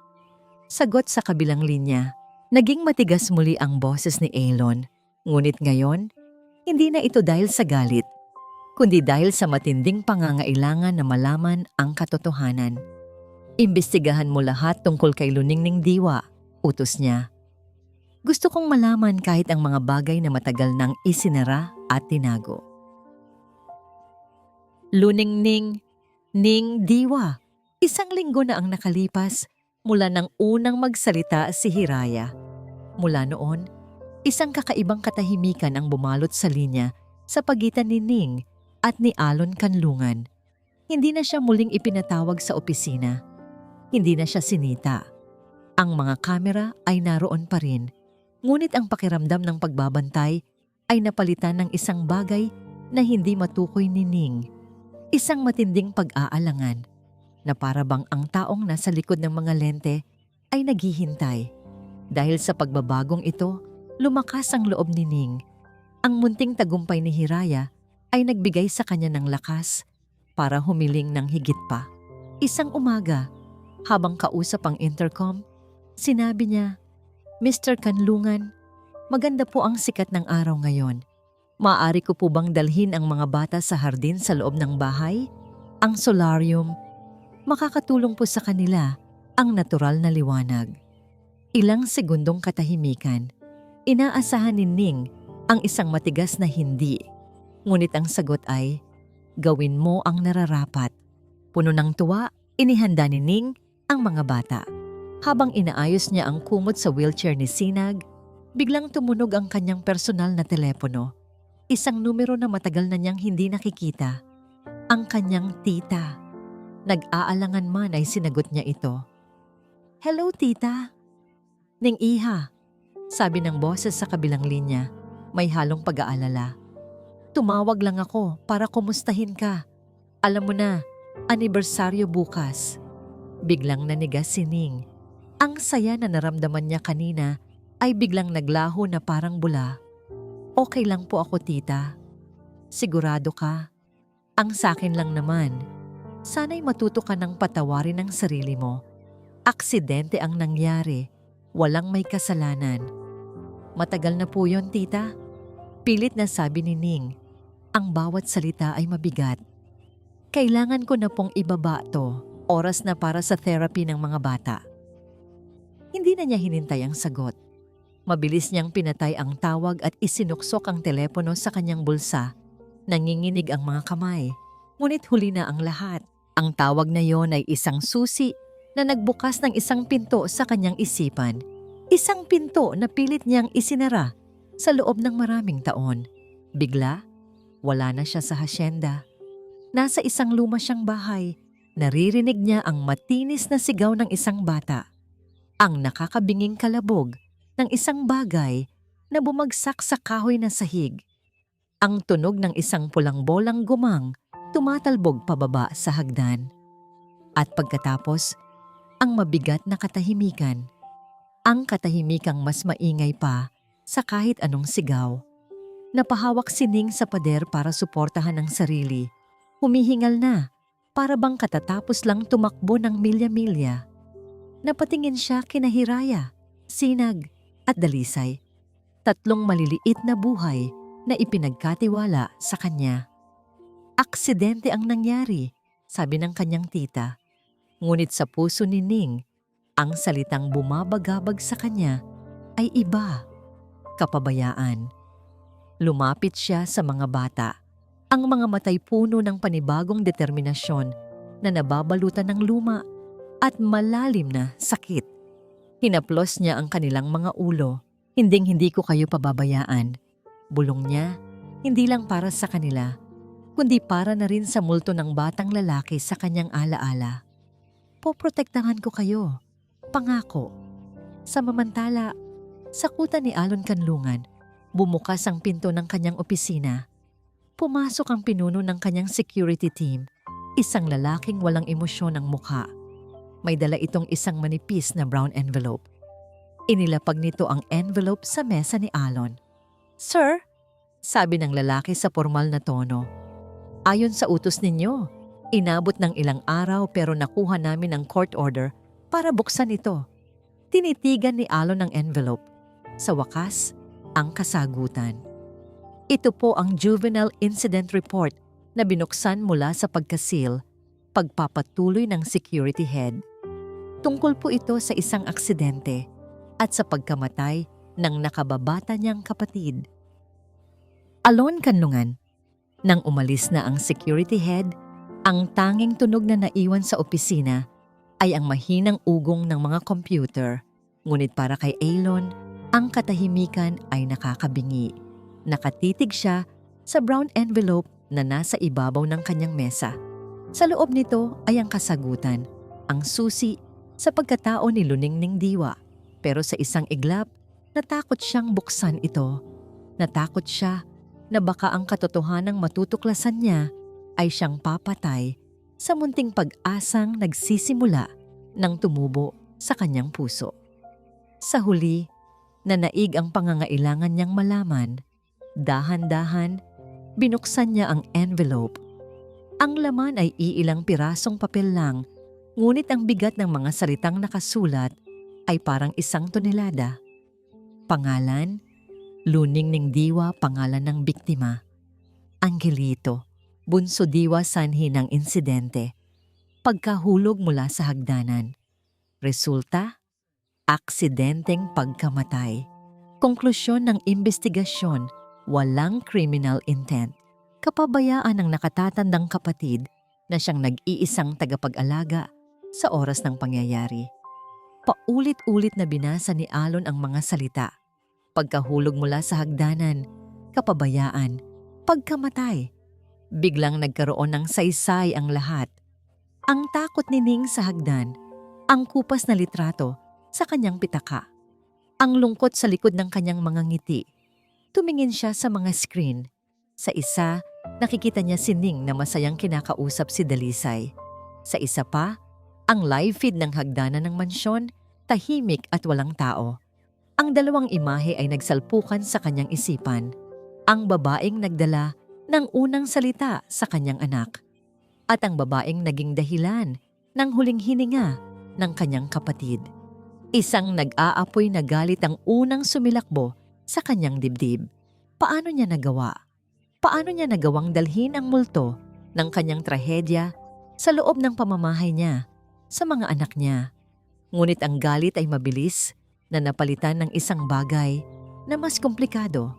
Sagot sa kabilang linya. Naging matigas muli ang boses ni Elon. Ngunit ngayon, hindi na ito dahil sa galit, kundi dahil sa matinding pangangailangan na malaman ang katotohanan. Imbestigahan mo lahat tungkol kay Luningning Diwa, utos niya. Gusto kong malaman kahit ang mga bagay na matagal nang isinara at tinago. Luningning, Ning Diwa. Isang linggo na ang nakalipas mula nang unang magsalita si Hiraya. Mula noon, isang kakaibang katahimikan ang bumalot sa linya sa pagitan ni Ning at ni Alon Kanlungan. Hindi na siya muling ipinatawag sa opisina. Hindi na siya sinita. Ang mga kamera ay naroon pa rin. Ngunit ang pakiramdam ng pagbabantay ay napalitan ng isang bagay na hindi matukoy ni Ning. Isang matinding pag-aalangan na para bang ang taong nasa likod ng mga lente ay naghihintay. Dahil sa pagbabagong ito, lumakas ang loob ni Ning. Ang munting tagumpay ni Hiraya ay nagbigay sa kanya ng lakas para humiling ng higit pa. Isang umaga, habang kausap ang intercom, sinabi niya, Mr. Kanlungan, maganda po ang sikat ng araw ngayon. Maaari ko po bang dalhin ang mga bata sa hardin sa loob ng bahay? Ang solarium, makakatulong po sa kanila ang natural na liwanag. Ilang segundong katahimikan, inaasahan ni Ning ang isang matigas na hindi. Ngunit ang sagot ay, gawin mo ang nararapat. Puno ng tuwa, inihanda ni Ning ang mga bata. Habang inaayos niya ang kumot sa wheelchair ni Sinag, biglang tumunog ang kanyang personal na telepono. Isang numero na matagal na niyang hindi nakikita. Ang kanyang tita. Nag-aalangan man ay sinagot niya ito. Hello, tita. Ning Iha, sabi ng boses sa kabilang linya, may halong pag-aalala. Tumawag lang ako para kumustahin ka. Alam mo na, anibersaryo bukas. Biglang nanigas si Ning. Ang saya na naramdaman niya kanina ay biglang naglaho na parang bula. Okay lang po ako, tita. Sigurado ka? Ang sakin lang naman. Sana'y matuto ka ng patawarin ang sarili mo. Aksidente ang nangyari. Walang may kasalanan. Matagal na po yon, tita. Pilit na sabi ni Ning. Ang bawat salita ay mabigat. Kailangan ko na pong ibaba to. Oras na para sa therapy ng mga bata. Hindi na niya hinintay ang sagot. Mabilis niyang pinatay ang tawag at isinuksok ang telepono sa kanyang bulsa. Nanginginig ang mga kamay. Ngunit huli na ang lahat. Ang tawag na yon ay isang susi na nagbukas ng isang pinto sa kanyang isipan. Isang pinto na pilit niyang isinara sa loob ng maraming taon. Bigla, wala na siya sa hasyenda. Nasa isang luma siyang bahay. Naririnig niya ang matinis na sigaw ng isang bata. Ang nakakabinging kalabog ng isang bagay na bumagsak sa kahoy na sahig. Ang tunog ng isang pulang bolang gumang tumatalbog pababa sa hagdan. At pagkatapos, ang mabigat na katahimikan. Ang katahimikang mas maingay pa sa kahit anong sigaw. Napahawak si Ning sa pader para suportahan ang sarili. Humihingal na, para bang katatapos lang tumakbo ng milya-milya. Napatingin siya kina Hiraya, Sinag at Dalisay. 3 maliliit na buhay na ipinagkatiwala sa kanya. Aksidente ang nangyari, sabi ng kanyang tita. Ngunit sa puso ni Ning, ang salitang bumabagabag sa kanya ay iba. Kapabayaan. Lumapit siya sa mga bata. Ang mga matay puno ng panibagong determinasyon na nababalutan ng luma at malalim na sakit. Hinaplos niya ang kanilang mga ulo. Hinding-hindi ko kayo pababayaan. Bulong niya, hindi lang para sa kanila, kundi para na rin sa multo ng batang lalaki sa kanyang alaala. Poprotektahan ko kayo. Pangako. Sa mamantala, sakutan ni Alon Kanlungan, bumukas ang pinto ng kanyang opisina. Pumasok ang pinuno ng kanyang security team, isang lalaking walang emosyon ang mukha. May dala itong isang manipis na brown envelope. Inilapag nito ang envelope sa mesa ni Alon. "Sir," sabi ng lalaki sa formal na tono. "Ayon sa utos ninyo, inabot ng ilang araw pero nakuha namin ang court order para buksan ito." Tinitigan ni Alon ang envelope. Sa wakas, ang kasagutan. Ito po ang Juvenile Incident Report na binuksan mula sa pagkasil, pagpapatuloy ng security head. Tungkol po ito sa isang aksidente at sa pagkamatay ng nakababata niyang kapatid. Alon Kanlungan. Nang umalis na ang security head, ang tanging tunog na naiwan sa opisina ay ang mahinang ugong ng mga computer. Ngunit para kay Alon, ang katahimikan ay nakakabingi. Nakatitig siya sa brown envelope na nasa ibabaw ng kanyang mesa. Sa loob nito ay ang kasagutan, ang susi sa pagkatao ni Luningning Diwa. Pero sa isang iglap, natakot siyang buksan ito. Natakot siya na baka ang katotohanang matutuklasan niya ay siyang papatay sa munting pag-asang nagsisimula ng tumubo sa kanyang puso. Sa huli, nanaig ang pangangailangan niyang malaman. Dahan-dahan, binuksan niya ang envelope. Ang laman ay iilang pirasong papel lang, ngunit ang bigat ng mga salitang nakasulat ay parang 1 tonelada. Pangalan, Luningning Diwa, pangalan ng biktima. Angelito, bunso diwa sanhi ng insidente. Pagkahulog mula sa hagdanan. Resulta, aksidenteng pagkamatay. Konklusyon ng investigasyon, walang criminal intent. Kapabayaan ng nakatatandang kapatid na siyang nag-iisang tagapag-alaga sa oras ng pangyayari. Paulit-ulit na binasa ni Alon ang mga salita. Pagkahulog mula sa hagdanan, kapabayaan, pagkamatay. Biglang nagkaroon ng saysay ang lahat. Ang takot ni Ning sa hagdan, ang kupas na litrato sa kanyang pitaka, ang lungkot sa likod ng kanyang mga ngiti. Tumingin siya sa mga screen. Sa isa, nakikita niya si Ning na masayang kinakausap si Dalisay. Sa isa pa, ang live feed ng hagdanan ng mansyon, tahimik at walang tao. Ang dalawang imahe ay nagsalpukan sa kanyang isipan. Ang babaeng nagdala ng unang salita sa kanyang anak at ang babaeng naging dahilan ng huling hininga ng kanyang kapatid. Isang nag-aapoy na galit ang unang sumilakbo sa kanyang dibdib. Paano niya nagawa? Paano niya nagawang dalhin ang multo ng kanyang trahedya sa loob ng pamamahay niya, sa mga anak niya? Ngunit ang galit ay mabilis na napalitan ng isang bagay na mas komplikado.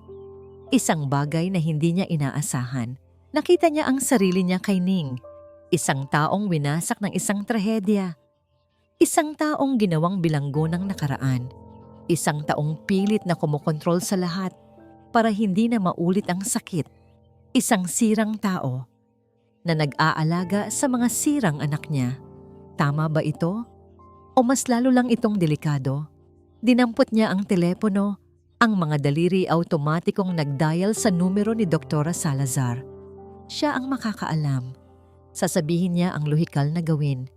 Isang bagay na hindi niya inaasahan. Nakita niya ang sarili niya kay Ning. Isang taong winasak ng isang trahedya. Isang taong ginawang bilanggo ng nakaraan. Isang taong pilit na kumokontrol sa lahat para hindi na maulit ang sakit. Isang sirang tao na nag-aalaga sa mga sirang anak niya. Tama ba ito? O mas lalo lang itong delikado? Dinampot niya ang telepono, ang mga daliri automatikong nag-dial sa numero ni Doktora Salazar. Siya ang makakaalam. Sasabihin niya ang lohikal na gawin.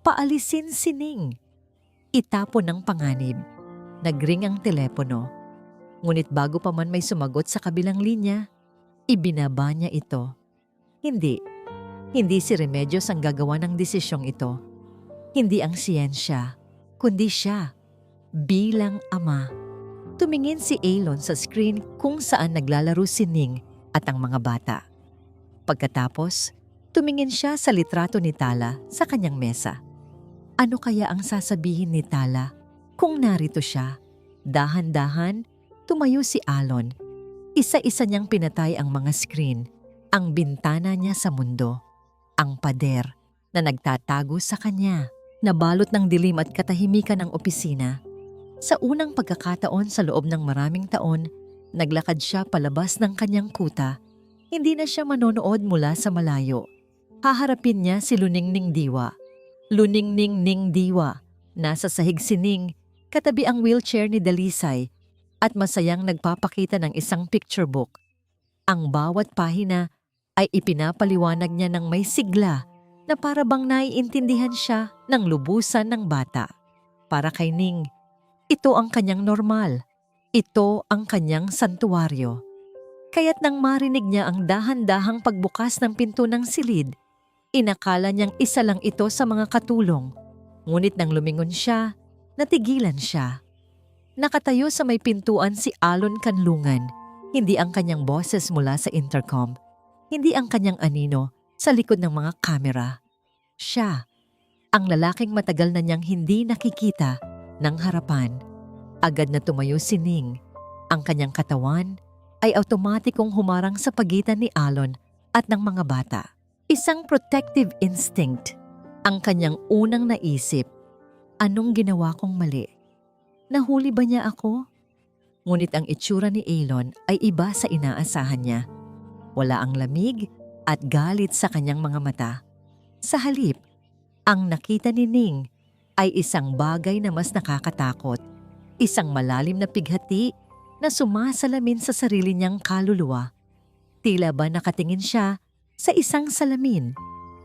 Paalisin si Ning. Itapon ng panganib. Nagring ang telepono. Ngunit bago pa man may sumagot sa kabilang linya, ibinaba niya ito. Hindi si Remedios ang gagawa ng desisyong ito. Hindi ang siyensya, kundi siya. Bilang ama. Tumingin si Alon sa screen kung saan naglalaro si Ning at ang mga bata. Pagkatapos, tumingin siya sa litrato ni Tala sa kanyang mesa. Ano kaya ang sasabihin ni Tala kung narito siya? Dahan-dahan, tumayo si Alon. Isa-isa niyang pinatay ang mga screen, ang bintana niya sa mundo, ang pader na nagtatago sa kanya, nabalot ng dilim at katahimikan ng opisina. Sa unang pagkakataon sa loob ng maraming taon, naglakad siya palabas ng kanyang kuta. Hindi na siya manonood mula sa malayo. Haharapin niya si Luningning Diwa. Luningning Diwa. Nasa sahig si Ning, katabi ang wheelchair ni Dalisay at masayang nagpapakita ng isang picture book. Ang bawat pahina ay ipinapaliwanag niya ng may sigla na para bang naiintindihan siya ng lubusan ng bata. Para kay Ning, ito ang kanyang normal. Ito ang kanyang santuwaryo. Kaya't nang marinig niya ang dahan-dahang pagbukas ng pinto ng silid, inakala niyang isa lang ito sa mga katulong. Ngunit nang lumingon siya, natigilan siya. Nakatayo sa may pintuan si Alon Kanlungan, hindi ang kanyang boses mula sa intercom, hindi ang kanyang anino sa likod ng mga kamera. Siya, ang lalaking matagal na niyang hindi nakikita ng harapan. Agad na tumayo si Ning. Ang kanyang katawan ay automatikong humarang sa pagitan ni Alon at ng mga bata. Isang protective instinct. Ang kanyang unang naisip, anong ginawa kong mali? Nahuli ba niya ako? Ngunit ang itsura ni Alon ay iba sa inaasahan niya. Wala ang lamig at galit sa kanyang mga mata. Sa halip, ang nakita ni Ning ay isang bagay na mas nakakatakot. Isang malalim na pighati na sumasalamin sa sarili niyang kaluluwa. Tila ba nakatingin siya sa isang salamin.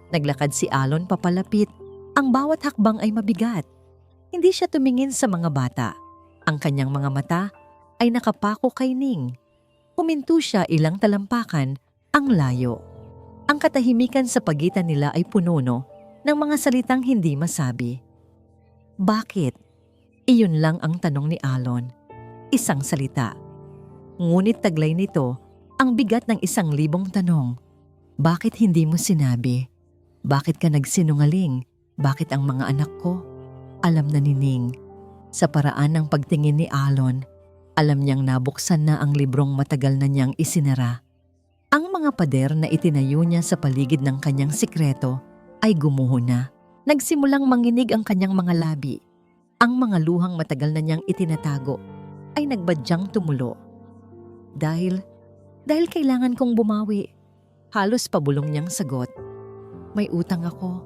Naglakad si Alon papalapit. Ang bawat hakbang ay mabigat. Hindi siya tumingin sa mga bata. Ang kanyang mga mata ay nakapako kay Ning. Huminto siya ilang talampakan ang layo. Ang katahimikan sa pagitan nila ay puno ng mga salitang hindi masabi. Bakit? Iyon lang ang tanong ni Alon. Isang salita. Ngunit taglay nito ang bigat ng 1,000 tanong. Bakit hindi mo sinabi? Bakit ka nagsinungaling? Bakit ang mga anak ko? Alam na ni Ning. Sa paraan ng pagtingin ni Alon, alam niyang nabuksan na ang librong matagal na niyang isinara. Ang mga pader na itinayo niya sa paligid ng kanyang sikreto ay gumuho na. Nagsimulang manginig ang kanyang mga labi. Ang mga luhang matagal na niyang itinatago ay nagbadyang tumulo. Dahil kailangan kong bumawi. Halos pabulong niyang sagot. May utang ako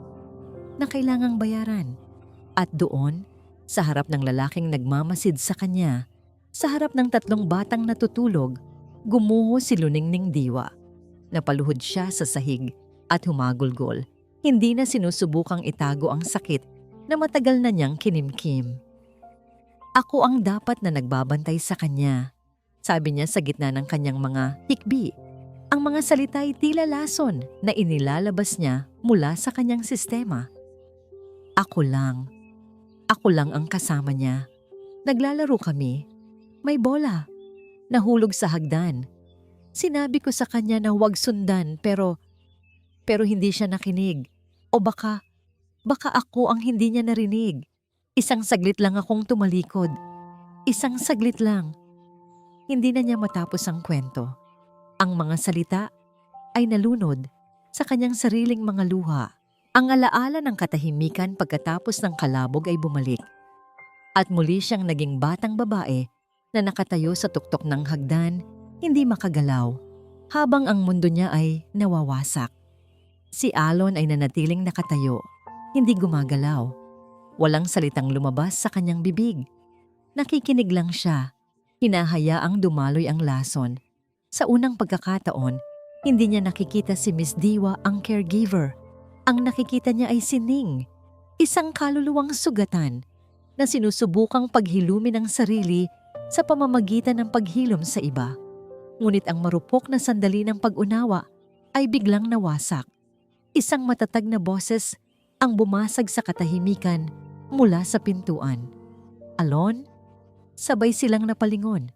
na kailangang bayaran. At doon, sa harap ng lalaking nagmamasid sa kanya, sa harap ng 3 batang natutulog, gumuho si Luningning Diwa. Napaluhod siya sa sahig at humagulgol. Hindi na sinusubukang itago ang sakit na matagal na niyang kinimkim. Ako ang dapat na nagbabantay sa kanya, sabi niya sa gitna ng kanyang mga hikbi. Ang mga salita ay tila lason na inilalabas niya mula sa kanyang sistema. Ako lang ang kasama niya. Naglalaro kami. May bola. Nahulog sa hagdan. Sinabi ko sa kanya na huwag sundan pero hindi siya nakinig. O baka ako ang hindi niya narinig. Isang saglit lang akong tumalikod. Isang saglit lang. Hindi na niya matapos ang kwento. Ang mga salita ay nalunod sa kanyang sariling mga luha. Ang alaala ng katahimikan pagkatapos ng kalabog ay bumalik. At muli siyang naging batang babae na nakatayo sa tuktok ng hagdan, hindi makagalaw, habang ang mundo niya ay nawawasak. Si Alon ay nanatiling nakatayo, hindi gumagalaw. Walang salitang lumabas sa kanyang bibig. Nakikinig lang siya, hinahayaang dumaloy ang lason. Sa unang pagkakataon, hindi niya nakikita si Miss Diwa ang caregiver. Ang nakikita niya ay si Ning, Isang kaluluwang sugatan na sinusubukang paghilumin ang sarili sa pamamagitan ng paghilom sa iba. Ngunit ang marupok na sandali ng pag-unawa ay biglang nawasak. Isang matatag na boses ang bumasag sa katahimikan mula sa pintuan. "Alon?" Sabay silang napalingon.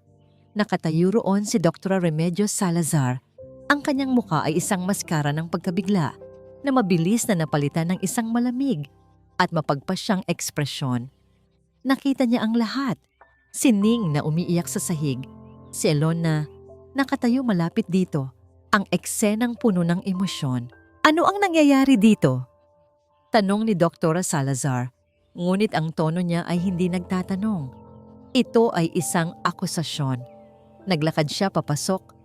Nakatayo roon si Dr. Remedios Salazar. Ang kanyang muka ay isang maskara ng pagkabigla na mabilis na napalitan ng isang malamig at mapagpasyang ekspresyon. Nakita niya ang lahat. Si Ning na umiiyak sa sahig. Si Alon na nakatayo malapit dito. Ang eksenang puno ng emosyon. "Ano ang nangyayari dito?" Tanong ni Dr. Salazar. Ngunit ang tono niya ay hindi nagtatanong. Ito ay isang akusasyon. Naglakad siya papasok.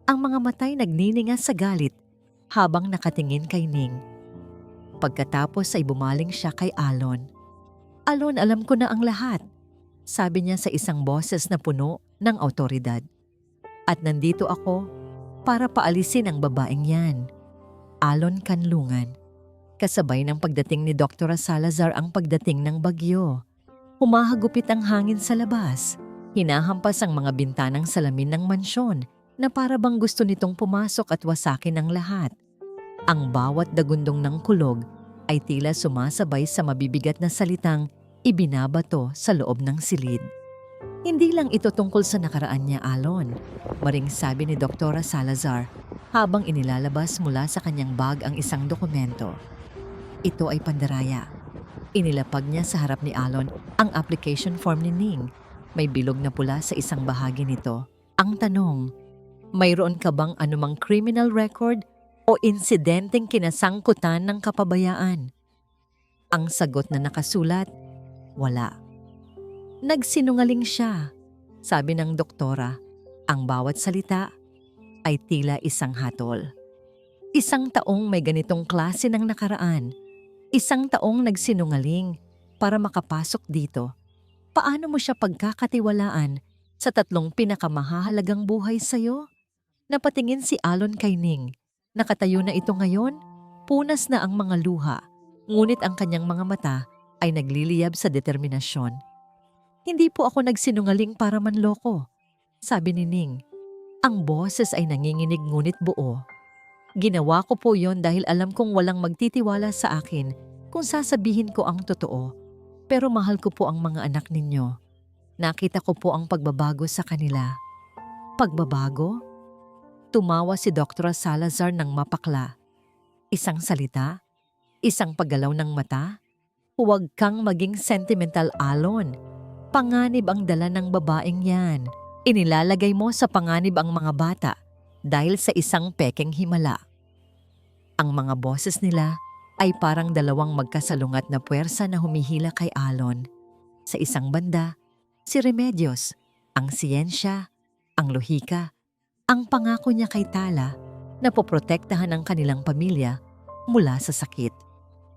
Ang mga matay nagnininga sa galit habang nakatingin kay Ning. Pagkatapos ay bumaling siya kay Alon. "Alon, alam ko na ang lahat," sabi niya sa isang boses na puno ng awtoridad. "At nandito ako para paalisin ang babaeng yan." Alon kanlungan. Kasabay ng pagdating ni Dr. Salazar ang pagdating ng bagyo. Humahagupit ang hangin sa labas. Hinahampas ang mga bintanang salamin ng mansyon na para bang gusto nitong pumasok at wasakin ang lahat. Ang bawat dagundong ng kulog ay tila sumasabay sa mabibigat na salitang ibinabato sa loob ng silid. "Hindi lang ito tungkol sa nakaraan niya, Alon," maring sabi ni Dr. Salazar habang inilalabas mula sa kanyang bag ang isang dokumento. Ito ay pandaraya. Inilapag niya sa harap ni Alon ang application form ni Ning. May bilog na pula sa isang bahagi nito. Ang tanong, mayroon ka bang anumang criminal record o insidenteng kinasangkutan ng kapabayaan? Ang sagot na nakasulat, wala. Nagsinungaling siya, sabi ng doktora. Ang bawat salita ay tila isang hatol. Isang taong may ganitong klase ng nakaraan. Isang taong nagsinungaling para makapasok dito. Paano mo siya pagkakatiwalaan sa tatlong pinakamahalagang buhay sa'yo? Napatingin si Alon kay Ning. Nakatayo na ito ngayon, punas na ang mga luha, ngunit ang kanyang mga mata ay nagliliyab sa determinasyon. "Hindi po ako nagsinungaling para manloko," sabi ni Ning. Ang boses ay nanginginig ngunit buo. "Ginawa ko po yon dahil alam kong walang magtitiwala sa akin kung sasabihin ko ang totoo. Pero mahal ko po ang mga anak ninyo. Nakita ko po ang pagbabago sa kanila." "Pagbabago?" Tumawa si Dr. Salazar ng mapakla. "Isang salita? Isang paggalaw ng mata? Huwag kang maging sentimental, Alon. Panganib ang dala ng babaeng yan. Inilalagay mo sa panganib ang mga bata dahil sa isang pekeng himala." Ang mga boses nila ay parang dalawang magkasalungat na puwersa na humihila kay Alon. Sa isang banda, si Remedios, ang siyensya, ang lohika, ang pangako niya kay Tala na poprotektahan ang kanilang pamilya mula sa sakit.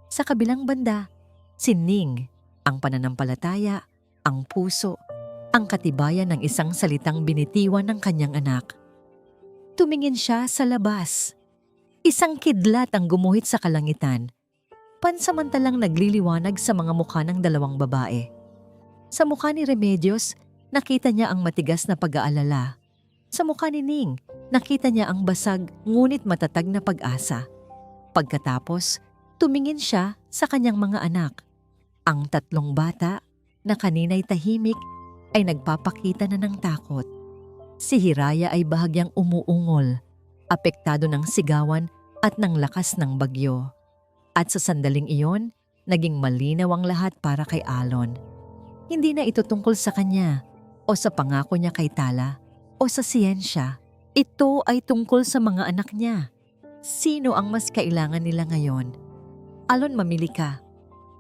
Sa kabilang banda, si Ning, ang pananampalataya, ang puso, ang katibayan ng isang salitang binitiwan ng kanyang anak. Tumingin siya sa labas. Isang kidlat ang gumuhit sa kalangitan. Pansamantalang nagliliwanag sa mga mukha ng dalawang babae. Sa mukha ni Remedios, nakita niya ang matigas na pag-aalala. Sa mukha ni Ning, nakita niya ang basag ngunit matatag na pag-asa. Pagkatapos, tumingin siya sa kanyang mga anak. Ang tatlong bata na kanina'y tahimik ay nagpapakita na ng takot. Si Hiraya ay bahagyang umuungol, apektado ng sigawan at ng lakas ng bagyo. At sa sandaling iyon, naging malinaw ang lahat para kay Alon. Hindi na ito tungkol sa kanya o sa pangako niya kay Tala o sa siyensya. Ito ay tungkol sa mga anak niya. Sino ang mas kailangan nila ngayon? "Alon, mamili ka,"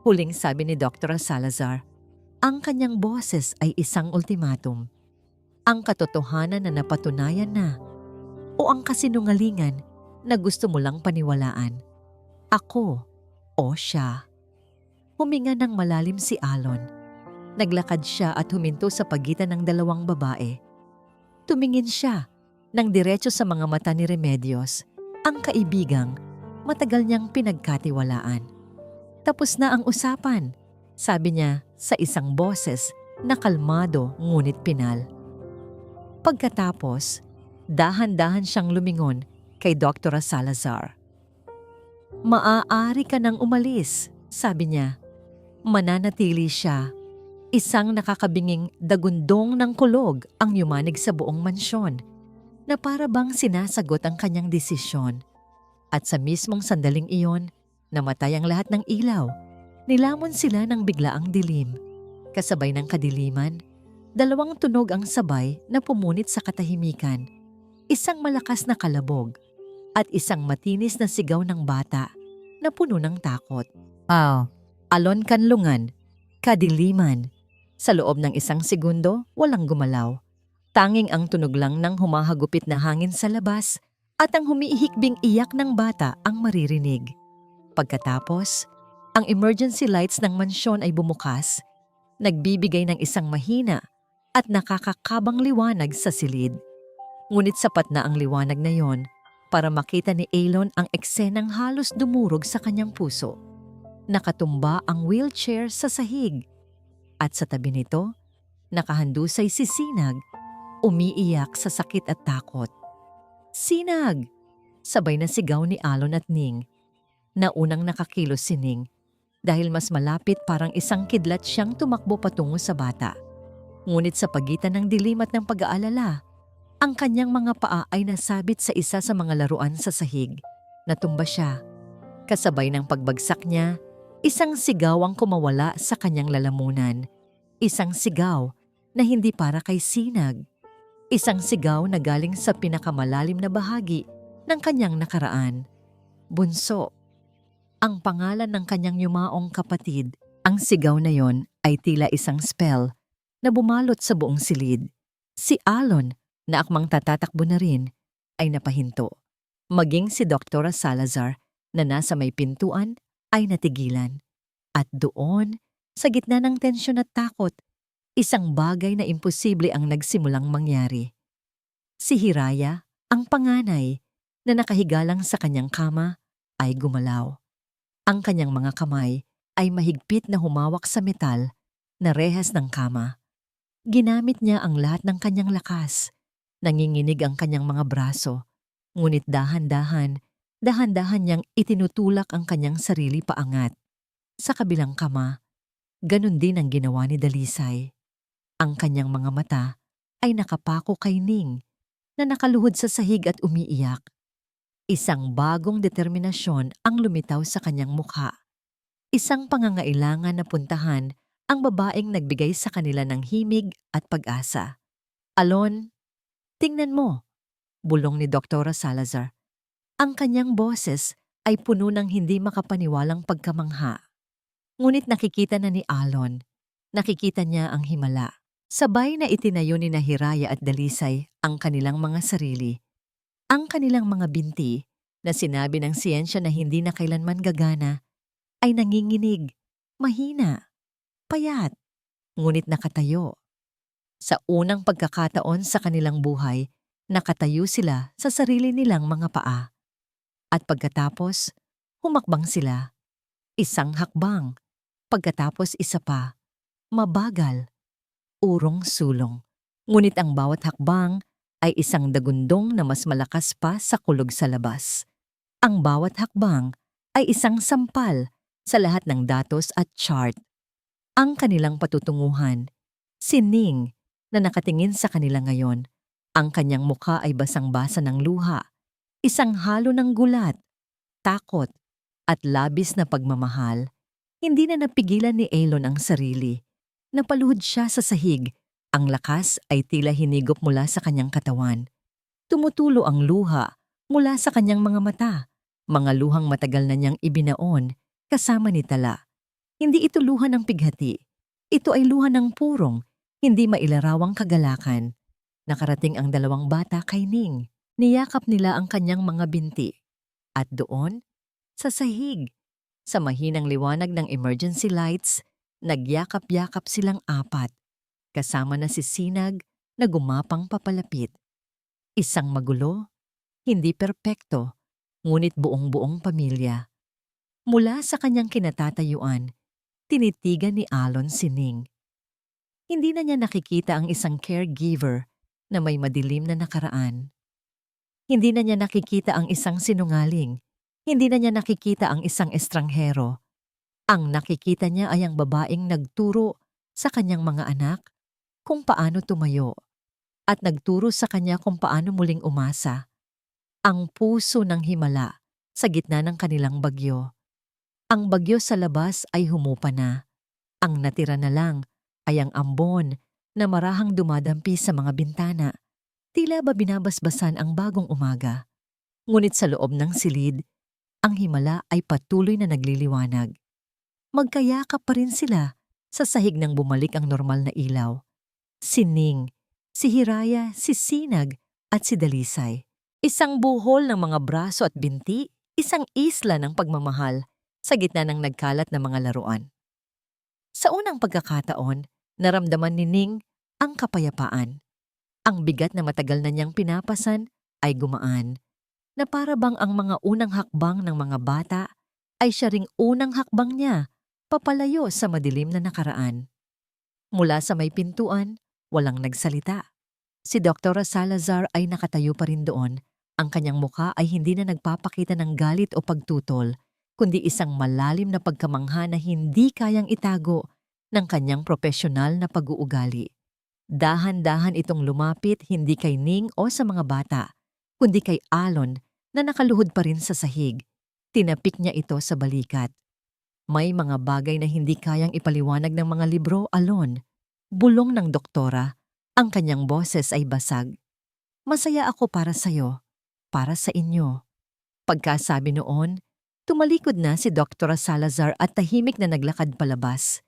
huling sabi ni Dr. Salazar. Ang kanyang boses ay isang ultimatum. Ang katotohanan na napatunayan na o ang kasinungalingan na gusto mo lang paniwalaan. Ako o siya. Huminga ng malalim si Alon. Naglakad siya at huminto sa pagitan ng dalawang babae. Tumingin siya ng diretso sa mga mata ni Remedios, ang kaibigang matagal niyang pinagkatiwalaan. Tapos na ang usapan, sabi niya sa isang boses na kalmado ngunit pinal. Pagkatapos, dahan-dahan siyang lumingon kay Dr. Salazar. Maaari ka nang umalis, sabi niya. Mananatili siya. Isang nakakabinging dagundong ng kulog ang yumanig sa buong mansyon na para bang sinasagot ang kanyang desisyon. At sa mismong sandaling iyon, namatay ang lahat ng ilaw. Nilamon sila ng biglaang dilim. Kasabay ng kadiliman, dalawang tunog ang sabay na pumunit sa katahimikan. Isang malakas na kalabog at isang matinis na sigaw ng bata na puno ng takot. Alon kanlungan, kadiliman. Sa loob ng isang segundo, walang gumalaw. Tanging ang tunog lang ng humahagupit na hangin sa labas at ang humiihikbing iyak ng bata ang maririnig. Pagkatapos, ang emergency lights ng mansyon ay bumukas, nagbibigay ng isang mahina at nakakakabang liwanag sa silid. Ngunit sapat na ang liwanag na yon para makita ni Elon ang eksenang halos dumurog sa kanyang puso. Nakatumba ang wheelchair sa sahig. At sa tabi nito, nakahandusay si Sinag, umiiyak sa sakit at takot. Sinag! Sabay na sigaw ni Alon at Ning. Naunang nakakilos si Ning dahil mas malapit parang isang kidlat siyang tumakbo patungo sa bata. Ngunit sa pagitan ng dilim at ng pag-aalala, ang kanyang mga paa ay nasabit sa isa sa mga laruan sa sahig. Natumba siya. Kasabay ng pagbagsak niya, isang sigaw ang kumawala sa kanyang lalamunan. Isang sigaw na hindi para kay Sinag. Isang sigaw na galing sa pinakamalalim na bahagi ng kanyang nakaraan. Bunso. Ang pangalan ng kanyang yumaong kapatid. Ang sigaw na yon ay tila isang spell na bumalot sa buong silid. Si Alon, na akmang tatatakbo na rin, ay napahinto. Maging si Dr. Salazar na nasa may pintuan ay natigilan. At doon, sa gitna ng tensyon at takot, isang bagay na imposible ang nagsimulang mangyari. Si Hiraya, ang panganay, na nakahiga lang sa kanyang kama, ay gumalaw. Ang kanyang mga kamay ay mahigpit na humawak sa metal na rehas ng kama. Ginamit niya ang lahat ng kanyang lakas. Nanginginig ang kanyang mga braso, ngunit dahan-dahan niyang itinutulak ang kanyang sarili paangat. Sa kabilang kama, ganun din ang ginawa ni Dalisay. Ang kanyang mga mata ay nakapako kay Ning na nakaluhod sa sahig at umiiyak. Isang bagong determinasyon ang lumitaw sa kanyang mukha. Isang pangangailangan na puntahan ang babaeng nagbigay sa kanila ng himig at pag-asa. Alon, tingnan mo, bulong ni Dr. Salazar. Ang kanyang boses ay puno ng hindi makapaniwalang pagkamangha. Ngunit nakikita na ni Alon. Nakikita niya ang himala. Sabay na itinayo ni Hiraya at Dalisay ang kanilang mga sarili. Ang kanilang mga binti na sinabi ng siyensya na hindi na kailanman gagana ay nanginginig, mahina, payat, ngunit nakatayo. Sa unang pagkakataon sa kanilang buhay, nakatayo sila sa sarili nilang mga paa. At pagkatapos, humakbang sila. Isang hakbang. Pagkatapos isa pa, mabagal, urong-sulong. Ngunit ang bawat hakbang ay isang dagundong na mas malakas pa sa kulog sa labas. Ang bawat hakbang ay isang sampal sa lahat ng datos at chart. Ang kanilang patutunguhan, si Ning na nakatingin sa kanila ngayon, ang kanyang mukha ay basang-basa ng luha, isang halo ng gulat, takot, at labis na pagmamahal. Hindi na napigilan ni Elon ang sarili. Napaluhod siya sa sahig. Ang lakas ay tila hinigop mula sa kanyang katawan. Tumutulo ang luha mula sa kanyang mga mata. Mga luhang matagal na niyang ibinaon kasama ni Tala. Hindi ito luha ng pighati. Ito ay luha ng purong, hindi mailarawang kagalakan. Nakarating ang dalawang bata kay Ning. Niyakap nila ang kanyang mga binti. At doon, sa sahig, sa mahinang liwanag ng emergency lights, nagyakap-yakap silang apat, kasama na si Sinag na gumapang papalapit. Isang magulo, hindi perpekto, ngunit buong-buong pamilya. Mula sa kanyang kinatatayuan, tinitigan ni Alon si Ning. Hindi na niya nakikita ang isang caregiver na may madilim na nakaraan. Hindi na niya nakikita ang isang sinungaling. Hindi na niya nakikita ang isang estranghero. Ang nakikita niya ay ang babaeng nagturo sa kanyang mga anak kung paano tumayo at nagturo sa kanya kung paano muling umasa. Ang puso ng himala sa gitna ng kanilang bagyo. Ang bagyo sa labas ay humupa na. Ang natira na lang ay ang ambon na marahang dumadampi sa mga bintana. Tila ba binabasbasan ang bagong umaga. Ngunit sa loob ng silid, ang himala ay patuloy na nagliliwanag. Magkayakap pa rin sila sa sahig nang bumalik ang normal na ilaw. Si Ning, si Hiraya, si Sinag at si Dalisay. Isang buhol ng mga braso at binti, isang isla ng pagmamahal sa gitna ng nagkalat na mga laruan. Sa unang pagkakataon, naramdaman ni Ning ang kapayapaan. Ang bigat na matagal na niyang pinapasan ay gumaan, na para bang ang mga unang hakbang ng mga bata ay siya ring unang hakbang niya papalayo sa madilim na nakaraan. Mula sa may pintuan, walang nagsalita. Si Dr. Salazar ay nakatayo pa rin doon. Ang kanyang mukha ay hindi na nagpapakita ng galit o pagtutol, kundi isang malalim na pagkamangha na hindi kayang itago ng kanyang propesyonal na pag-uugali. Dahan-dahan itong lumapit hindi kay Ning o sa mga bata, kundi kay Alon na nakaluhod pa rin sa sahig. Tinapik niya ito sa balikat. May mga bagay na hindi kayang ipaliwanag ng mga libro, Alon. Bulong ng doktora, ang kanyang boses ay basag. Masaya ako para sa'yo, para sa inyo. Pagkasabi noon, tumalikod na si Dr. Salazar at tahimik na naglakad palabas.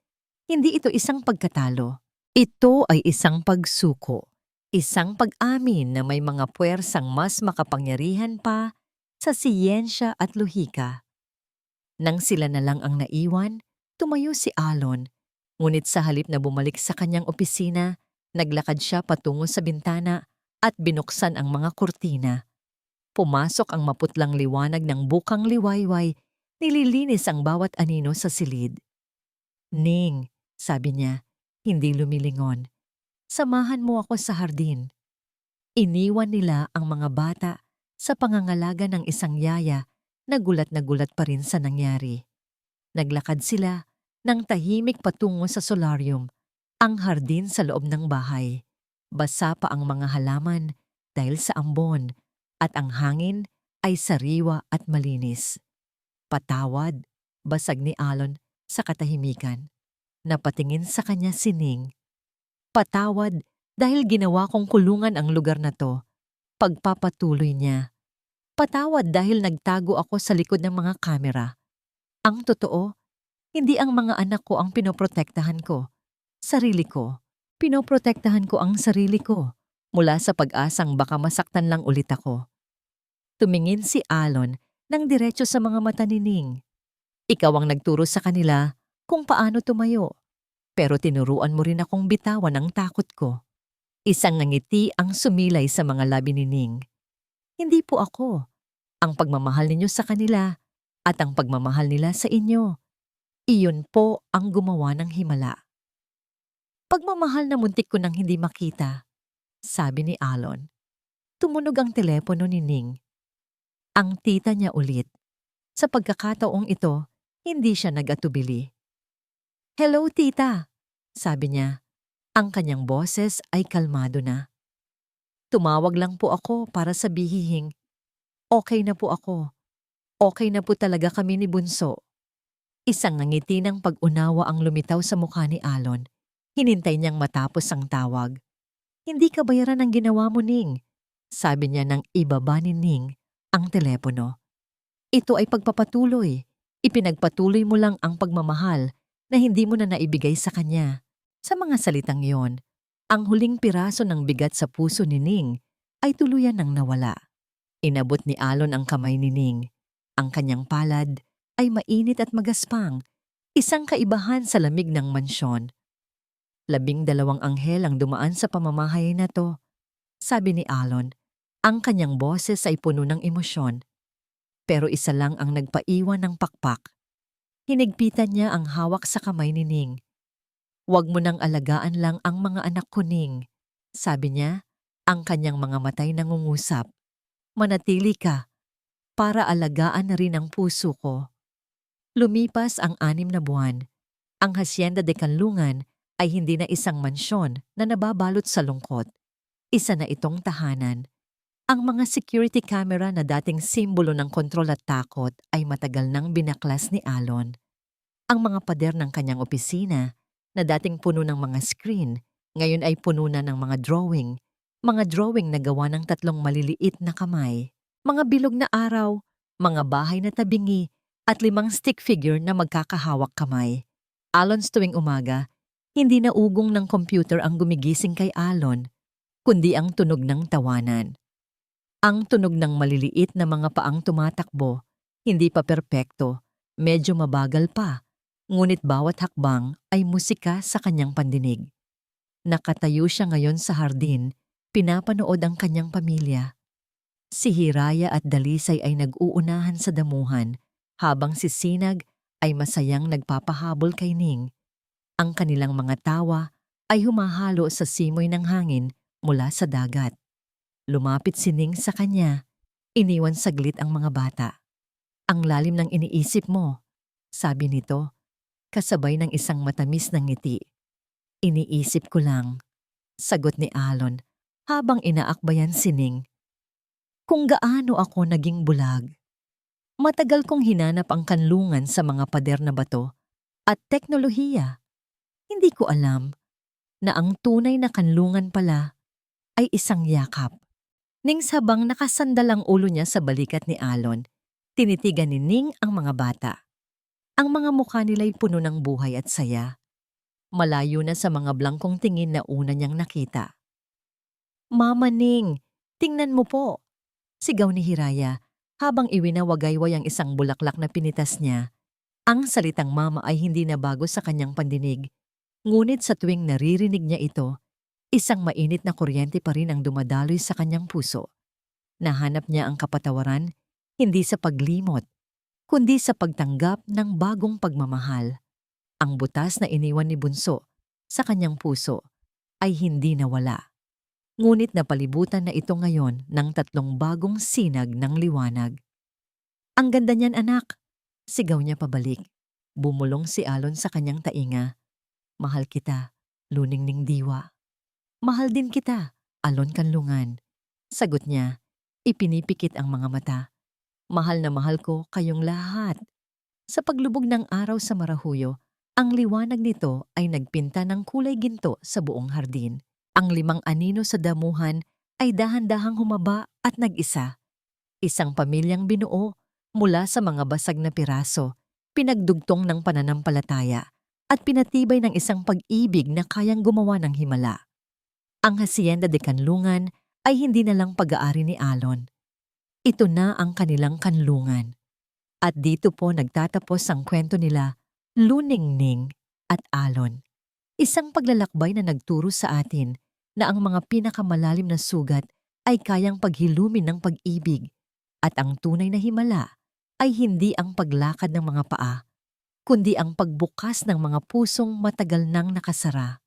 Hindi ito isang pagkatalo. Ito ay isang pagsuko. Isang pag-amin na may mga puwersang mas makapangyarihan pa sa siyensya at lohika. Nang sila na lang ang naiwan, tumayo si Alon. Ngunit sa halip na bumalik sa kanyang opisina, naglakad siya patungo sa bintana at binuksan ang mga kurtina. Pumasok ang maputlang liwanag ng bukang liwayway, nililinis ang bawat anino sa silid. Ning, sabi niya, hindi lumilingon. Samahan mo ako sa hardin. Iniwan nila ang mga bata sa pangangalaga ng isang yaya na gulat pa rin sa nangyari. Naglakad sila ng tahimik patungo sa solarium, ang hardin sa loob ng bahay. Basa pa ang mga halaman dahil sa ambon at ang hangin ay sariwa at malinis. Patawad, basag ni Alon sa katahimikan. Napatingin sa kanya si Ning. Patawad dahil ginawa kong kulungan ang lugar na to. Pagpapatuloy niya. Patawad dahil nagtago ako sa likod ng mga kamera. Ang totoo, hindi ang mga anak ko ang pinoprotektahan ko. Sarili ko. Pinoprotektahan ko ang sarili ko mula sa pag-asang baka masaktan lang ulit ako. Tumingin si Alon ng diretso sa mga mata ni Ning. Ikaw ang nagturo sa kanila kung paano tumayo. Pero tinuruan mo rin akong bitawan ang takot ko. Isang ngiti ang sumilay sa mga labi ni Ning. Hindi po ako. Ang pagmamahal ninyo sa kanila at ang pagmamahal nila sa inyo. Iyon po ang gumawa ng himala. Pagmamahal na muntik ko nang hindi makita, sabi ni Alon. Tumunog ang telepono ni Ning. Ang tita niya ulit. Sa pagkakataong ito, hindi siya nag-atubili. Hello, tita, sabi niya. Ang kanyang boses ay kalmado na. Tumawag lang po ako para sabihing, okay na po ako. Okay na po talaga kami ni Bunso. Isang ngiti ng pag-unawa ang lumitaw sa mukha ni Alon. Hinintay niyang matapos ang tawag. Hindi ka bayaran ang ginawa mo, Ning, sabi niya nang ibaba ni Ning ang telepono. Ito ay pagpapatuloy. Ipinagpatuloy mo lang ang pagmamahal na hindi mo na naibigay sa kanya. Sa mga salitang yon, ang huling piraso ng bigat sa puso ni Ning ay tuluyan nang nawala. Inabot ni Alon ang kamay ni Ning. Ang kanyang palad ay mainit at magaspang, isang kaibahan sa lamig ng mansyon. 12 anghel ang dumaan sa pamamahay na to, sabi ni Alon. Ang kanyang boses ay puno ng emosyon. Pero isa lang ang nagpaiwan ng pakpak. Hinigpitan niya ang hawak sa kamay ni Ning. "Huwag mo nang alagaan lang ang mga anak ko, Ning," sabi niya, ang kanyang mga matay nangungusap. "Manatili ka para alagaan na rin ang puso ko." Lumipas ang 6 na buwan. Ang Hacienda de Canlungan ay hindi na isang mansyon na nababalot sa lungkot. Isa na itong tahanan. Ang mga security camera na dating simbolo ng kontrol at takot ay matagal nang binaklas ni Alon. Ang mga pader ng kanyang opisina na dating puno ng mga screen, ngayon ay puno na ng mga drawing. Mga drawing na gawa ng 3 maliliit na kamay, mga bilog na araw, mga bahay na tabingi, at 5 stick figure na magkakahawak kamay. Alon's tuwing umaga, hindi na ugong ng computer ang gumigising kay Alon, kundi ang tunog ng tawanan. Ang tunog ng maliliit na mga paang tumatakbo, hindi pa perpekto, medyo mabagal pa, ngunit bawat hakbang ay musika sa kanyang pandinig. Nakatayo siya ngayon sa hardin, pinapanood ang kanyang pamilya. Si Hiraya at Dalisay ay nag-uunahan sa damuhan, habang si Sinag ay masayang nagpapahabol kay Ning. Ang kanilang mga tawa ay humahalo sa simoy ng hangin mula sa dagat. Lumapit si Ning sa kanya, iniwan saglit ang mga bata. "Ang lalim ng iniisip mo," sabi nito, kasabay ng isang matamis na ngiti. "Iniisip ko lang," sagot ni Alon habang inaakbayan si Ning. "Kung gaano ako naging bulag. Matagal kong hinanap ang kanlungan sa mga pader na bato at teknolohiya. Hindi ko alam na ang tunay na kanlungan pala ay isang yakap." Ning habang nakasandal ang ulo niya sa balikat ni Alon, tinitigan ni Ning ang mga bata. Ang mga mukha nila'y puno ng buhay at saya. Malayo na sa mga blangkong tingin na una niyang nakita. "Mama Ning, tingnan mo po!" sigaw ni Hiraya habang iwinawagayway ang isang bulaklak na pinitas niya. Ang salitang mama ay hindi na bago sa kanyang pandinig, ngunit sa tuwing naririnig niya ito, isang mainit na kuryente pa rin ang dumadaloy sa kanyang puso. Nahanap niya ang kapatawaran, hindi sa paglimot, kundi sa pagtanggap ng bagong pagmamahal. Ang butas na iniwan ni Bunso sa kanyang puso ay hindi nawala. Ngunit napalibutan na ito ngayon ng 3 bagong sinag ng liwanag. "Ang ganda niyan, anak!" sigaw niya pabalik. Bumulong si Alon sa kanyang tainga. "Mahal kita, luningning diwa." "Mahal din kita, Alon Kanlungan," sagot niya, ipinipikit ang mga mata. "Mahal na mahal ko kayong lahat." Sa paglubog ng araw sa Marahuyo, ang liwanag nito ay nagpinta ng kulay ginto sa buong hardin. Ang 5 anino sa damuhan ay dahan-dahang humaba at nag-isa. Isang pamilyang binuo mula sa mga basag na piraso, pinagdugtong ng pananampalataya at pinatibay ng isang pag-ibig na kayang gumawa ng himala. Ang Hacienda de Canlungan ay hindi na lang pag-aari ni Alon. Ito na ang kanilang kanlungan. At dito po nagtatapos ang kwento nila, Luningning at Alon. Isang paglalakbay na nagturo sa atin na ang mga pinakamalalim na sugat ay kayang paghilumin ng pag-ibig at ang tunay na himala ay hindi ang paglakad ng mga paa, kundi ang pagbukas ng mga pusong matagal nang nakasara.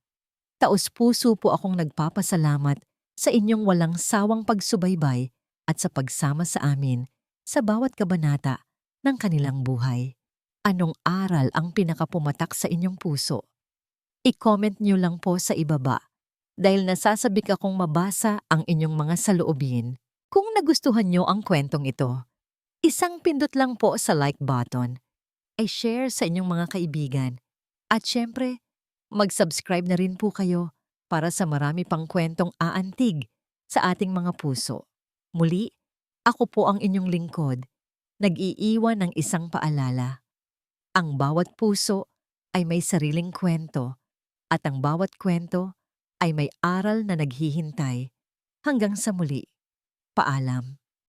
Taos-puso po akong nagpapasalamat sa inyong walang sawang pagsubaybay at sa pagsama sa amin sa bawat kabanata ng kanilang buhay. Anong aral ang pinakapumatak sa inyong puso? I-comment nyo lang po sa ibaba dahil nasasabik akong mabasa ang inyong mga saloobin. Kung nagustuhan nyo ang kwentong ito, isang pindot lang po sa like button, ay share sa inyong mga kaibigan, at syempre, mag-subscribe na rin po kayo para sa marami pang kwentong aantig sa ating mga puso. Muli, ako po ang inyong lingkod, nag-iiwan ng isang paalala. Ang bawat puso ay may sariling kwento at ang bawat kwento ay may aral na naghihintay. Hanggang sa muli, paalam.